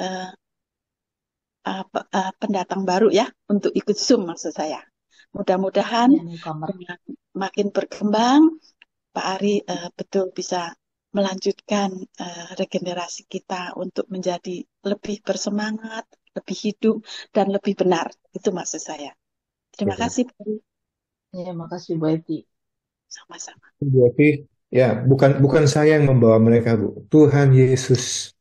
pendatang baru ya untuk ikut Zoom maksud saya. Mudah-mudahan Ya, newcomer. dengan makin berkembang, Pak Ari betul bisa melanjutkan regenerasi kita untuk menjadi lebih bersemangat, lebih hidup, dan lebih benar. Itu maksud saya. Terima Ya. kasih, Pak Ari. Ya, makasih Bu Eti. Sama-sama. Bu Eti, ya bukan saya yang membawa mereka, Bu. Tuhan Yesus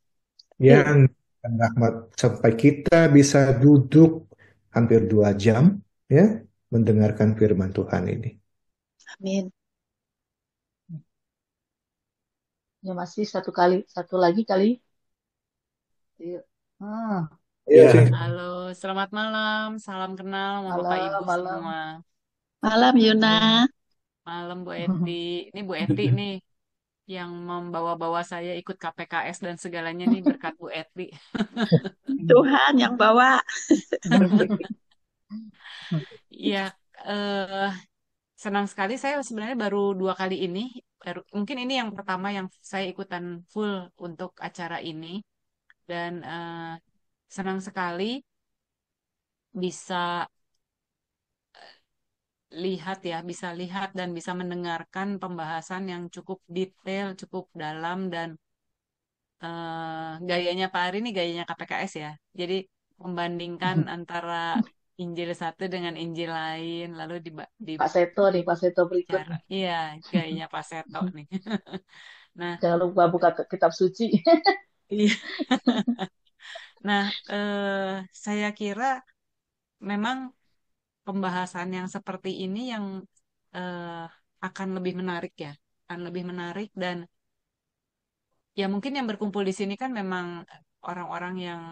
yang memberikan rahmat sampai kita bisa duduk hampir 2 jam ya mendengarkan firman Tuhan ini. Amin. Ya, masih satu lagi kali. Yuk. Iya, Ya, Cing. Halo, selamat malam. Salam kenal sama Bapak Ibu Malam. semua. Malam Yuna. Malam Bu Eti. Ini Bu Eti nih yang membawa-bawa saya ikut KPKS dan segalanya nih berkat Bu Eti. Tuhan yang bawa. Iya, eh, senang sekali saya sebenarnya baru 2 kali ini. Mungkin ini yang pertama yang saya ikutan full untuk acara ini. Dan senang sekali bisa bisa lihat dan bisa mendengarkan pembahasan yang cukup detail, cukup dalam dan gayanya Pak Ari ini gayanya KPKS ya. Jadi membandingkan antara Injil satu dengan Injil lain, lalu Pak Seto nih, Pak Seto berikut. cara, iya gayanya Pak Seto nih. Nah, Jangan lupa buka kitab suci. iya. Nah, saya kira memang pembahasan yang seperti ini yang eh, akan lebih menarik ya, akan lebih menarik dan ya mungkin yang berkumpul di sini kan memang orang-orang yang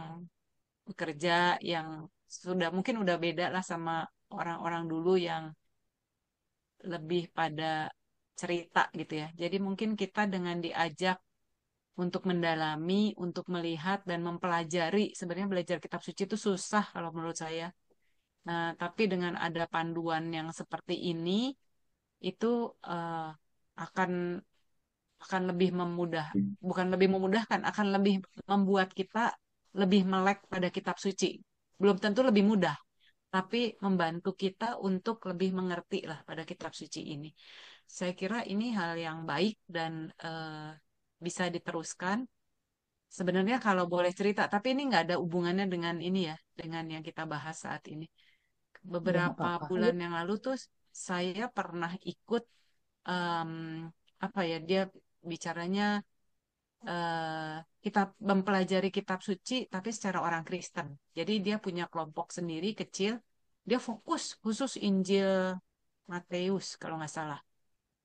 bekerja yang sudah mungkin udah beda lah sama orang-orang dulu yang lebih pada cerita gitu ya. Jadi mungkin kita dengan diajak untuk mendalami, untuk melihat dan mempelajari. Sebenarnya belajar kitab suci itu susah kalau menurut saya. Nah, tapi dengan ada panduan yang seperti ini, itu akan akan lebih bukan lebih memudahkan, akan lebih membuat kita lebih melek pada kitab suci. Belum tentu lebih mudah, tapi membantu kita untuk lebih mengerti lah pada kitab suci ini. Saya kira ini hal yang baik dan bisa diteruskan. Sebenarnya kalau boleh cerita, tapi ini nggak ada hubungannya dengan ini ya, dengan yang kita bahas saat ini. Ya nggak Beberapa apa-apa. Ayo. bulan yang lalu tuh saya pernah ikut em, apa ya, dia bicaranya kita mempelajari kitab suci tapi secara orang Kristen. Jadi dia punya kelompok sendiri kecil, dia fokus khusus Injil Matius kalau nggak salah.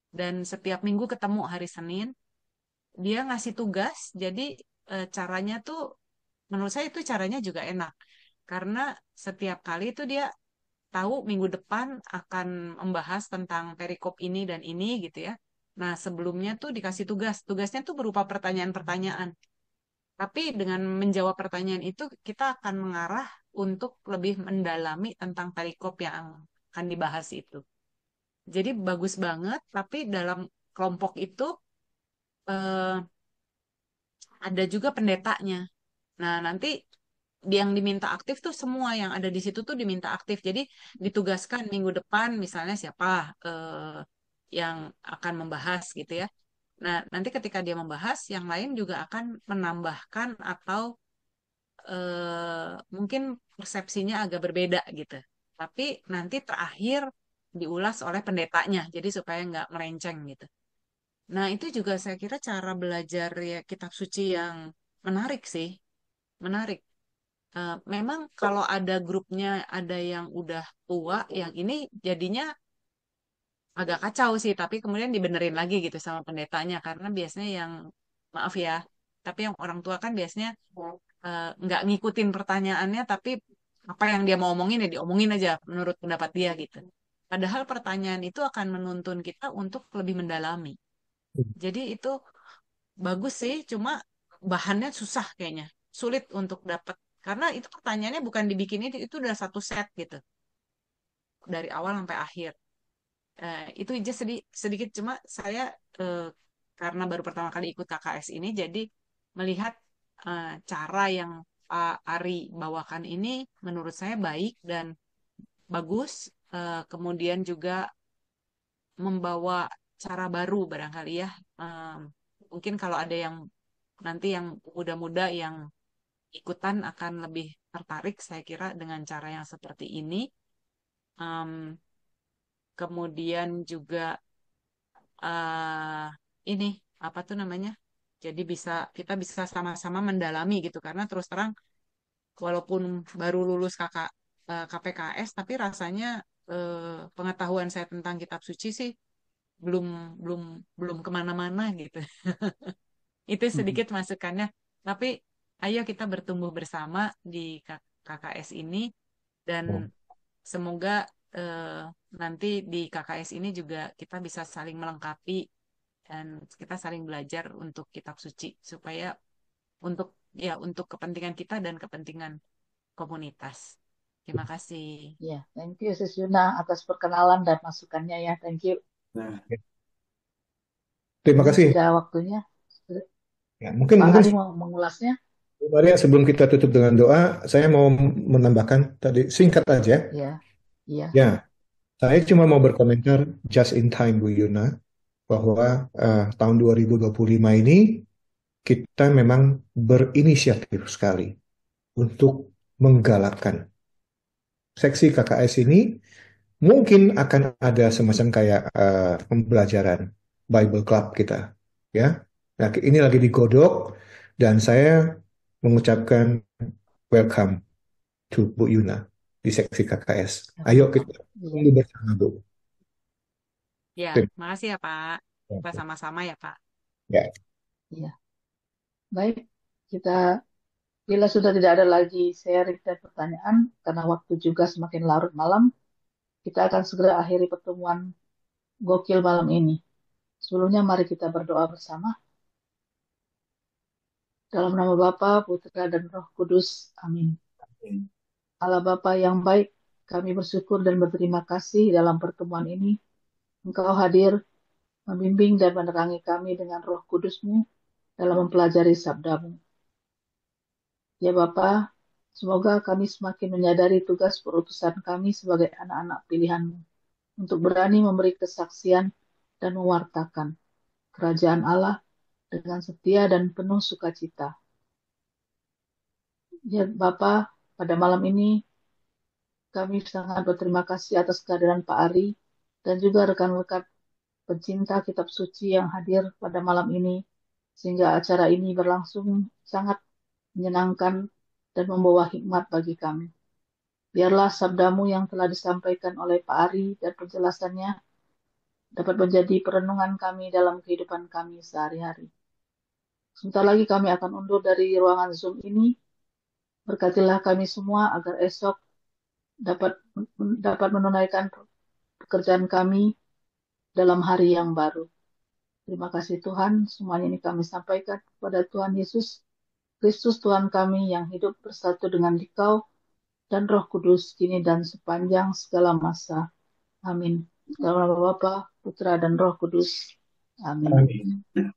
Dan setiap minggu ketemu hari Senin, dia ngasih tugas. Jadi caranya tuh menurut saya itu caranya juga enak. Karena setiap kali itu dia tahu minggu depan akan membahas tentang perikop ini dan ini gitu ya. Nah, sebelumnya tuh dikasih tugas. Tugasnya tuh berupa pertanyaan-pertanyaan. Tapi dengan menjawab pertanyaan itu, kita akan mengarah untuk lebih mendalami tentang perikop yang akan dibahas itu. Jadi bagus banget, tapi dalam kelompok itu eh, ada juga pendetanya. Nah, nanti yang diminta aktif tuh semua yang ada di situ tuh diminta aktif. Jadi ditugaskan minggu depan misalnya siapa yang akan membahas gitu ya. Nah, nanti ketika dia membahas, yang lain juga akan menambahkan atau mungkin persepsinya agak berbeda gitu. Tapi nanti terakhir diulas oleh pendetanya, jadi supaya nggak melenceng gitu. Nah, itu juga saya kira cara belajar ya kitab suci yang menarik sih, menarik. Memang kalau ada grupnya, ada yang udah tua, yang ini jadinya agak kacau sih, tapi kemudian dibenerin lagi gitu sama pendetanya, karena biasanya yang, maaf ya, tapi yang orang tua kan biasanya nggak ngikutin pertanyaannya, tapi apa yang dia mau omongin ya diomongin aja menurut pendapat dia gitu. Padahal pertanyaan itu akan menuntun kita untuk lebih mendalami. Jadi itu bagus sih, cuma bahannya susah kayaknya, sulit untuk dapat. Karena itu pertanyaannya bukan dibikin itu udah satu set gitu, dari awal sampai akhir. Itu aja sedikit, cuma saya eh, karena baru pertama kali ikut KKS ini, jadi melihat cara yang Pak Ari bawakan ini menurut saya baik dan bagus. Kemudian juga membawa cara baru barangkali ya. Eh, Mungkin kalau ada yang nanti yang muda-muda yang ikutan akan lebih tertarik, saya kira dengan cara yang seperti ini. Em, Kemudian juga eh ini apa tuh namanya? Jadi kita bisa sama-sama mendalami gitu karena terus terang walaupun baru lulus KPKS tapi rasanya pengetahuan saya tentang kitab suci sih belum belum belum kemana-mana gitu. Itu sedikit masukannya. Tapi ayo kita bertumbuh bersama di KKS ini dan semoga eh, nanti di KKS ini juga kita bisa saling melengkapi dan kita saling belajar untuk kitab suci supaya untuk untuk kepentingan kita dan kepentingan komunitas. Terima kasih. Ya, thank you Sis Yuna atas perkenalan dan masukannya ya. Thank you. Nah, Terima Ini kasih. sudah waktunya. Ya, mungkin Pak mungkin Ari mau mengulasnya? Maria, sebelum kita tutup dengan doa, saya mau menambahkan tadi singkat aja. Ya, iya. Ya, saya cuma mau berkomentar just in time Bu Yuna bahwa tahun 2025 ini kita memang berinisiatif sekali untuk menggalakkan seksi KKS ini. Mungkin akan ada semacam kayak pembelajaran Bible Club kita, ya. Nah, ini lagi digodok dan saya mengucapkan welcome to Bu Yuna di seksi KKS. Ayo kita Iya. tunggu bersama Bu. Ya, Terima makasih ya Pak. Kita kasih. sama-sama ya Pak. Ya. Iya. Baik, kita bila sudah tidak ada lagi sharing dan pertanyaan, karena waktu juga semakin larut malam, kita akan segera akhiri pertemuan gokil malam ini. Sebelumnya mari kita berdoa bersama. Dalam nama Bapa, Putra, dan Roh Kudus. Amin. Allah Bapa yang baik, kami bersyukur dan berterima kasih dalam pertemuan ini. Engkau hadir, membimbing dan menerangi kami dengan Roh Kudus-Mu dalam mempelajari sabda-Mu. Ya Bapa, semoga kami semakin menyadari tugas perutusan kami sebagai anak-anak pilihan-Mu untuk berani memberi kesaksian dan mewartakan kerajaan Allah dengan setia dan penuh sukacita. Ya Bapa, pada malam ini kami sangat berterima kasih atas kehadiran Pak Ari dan juga rekan-rekan pencinta kitab suci yang hadir pada malam ini, sehingga acara ini berlangsung sangat menyenangkan dan membawa hikmat bagi kami. Biarlah sabdamu yang telah disampaikan oleh Pak Ari dan penjelasannya dapat menjadi perenungan kami dalam kehidupan kami sehari-hari. Sebentar lagi kami akan undur dari ruangan Zoom ini. Berkatilah kami semua agar esok dapat menunaikan pekerjaan kami dalam hari yang baru. Terima kasih Tuhan, semuanya ini kami sampaikan kepada Tuhan Yesus Kristus Tuhan kami yang hidup bersatu dengan Dikau dan Roh Kudus kini dan sepanjang segala masa. Amin. Dalam nama Bapa, Putra, dan Roh Kudus. Amin. Amin.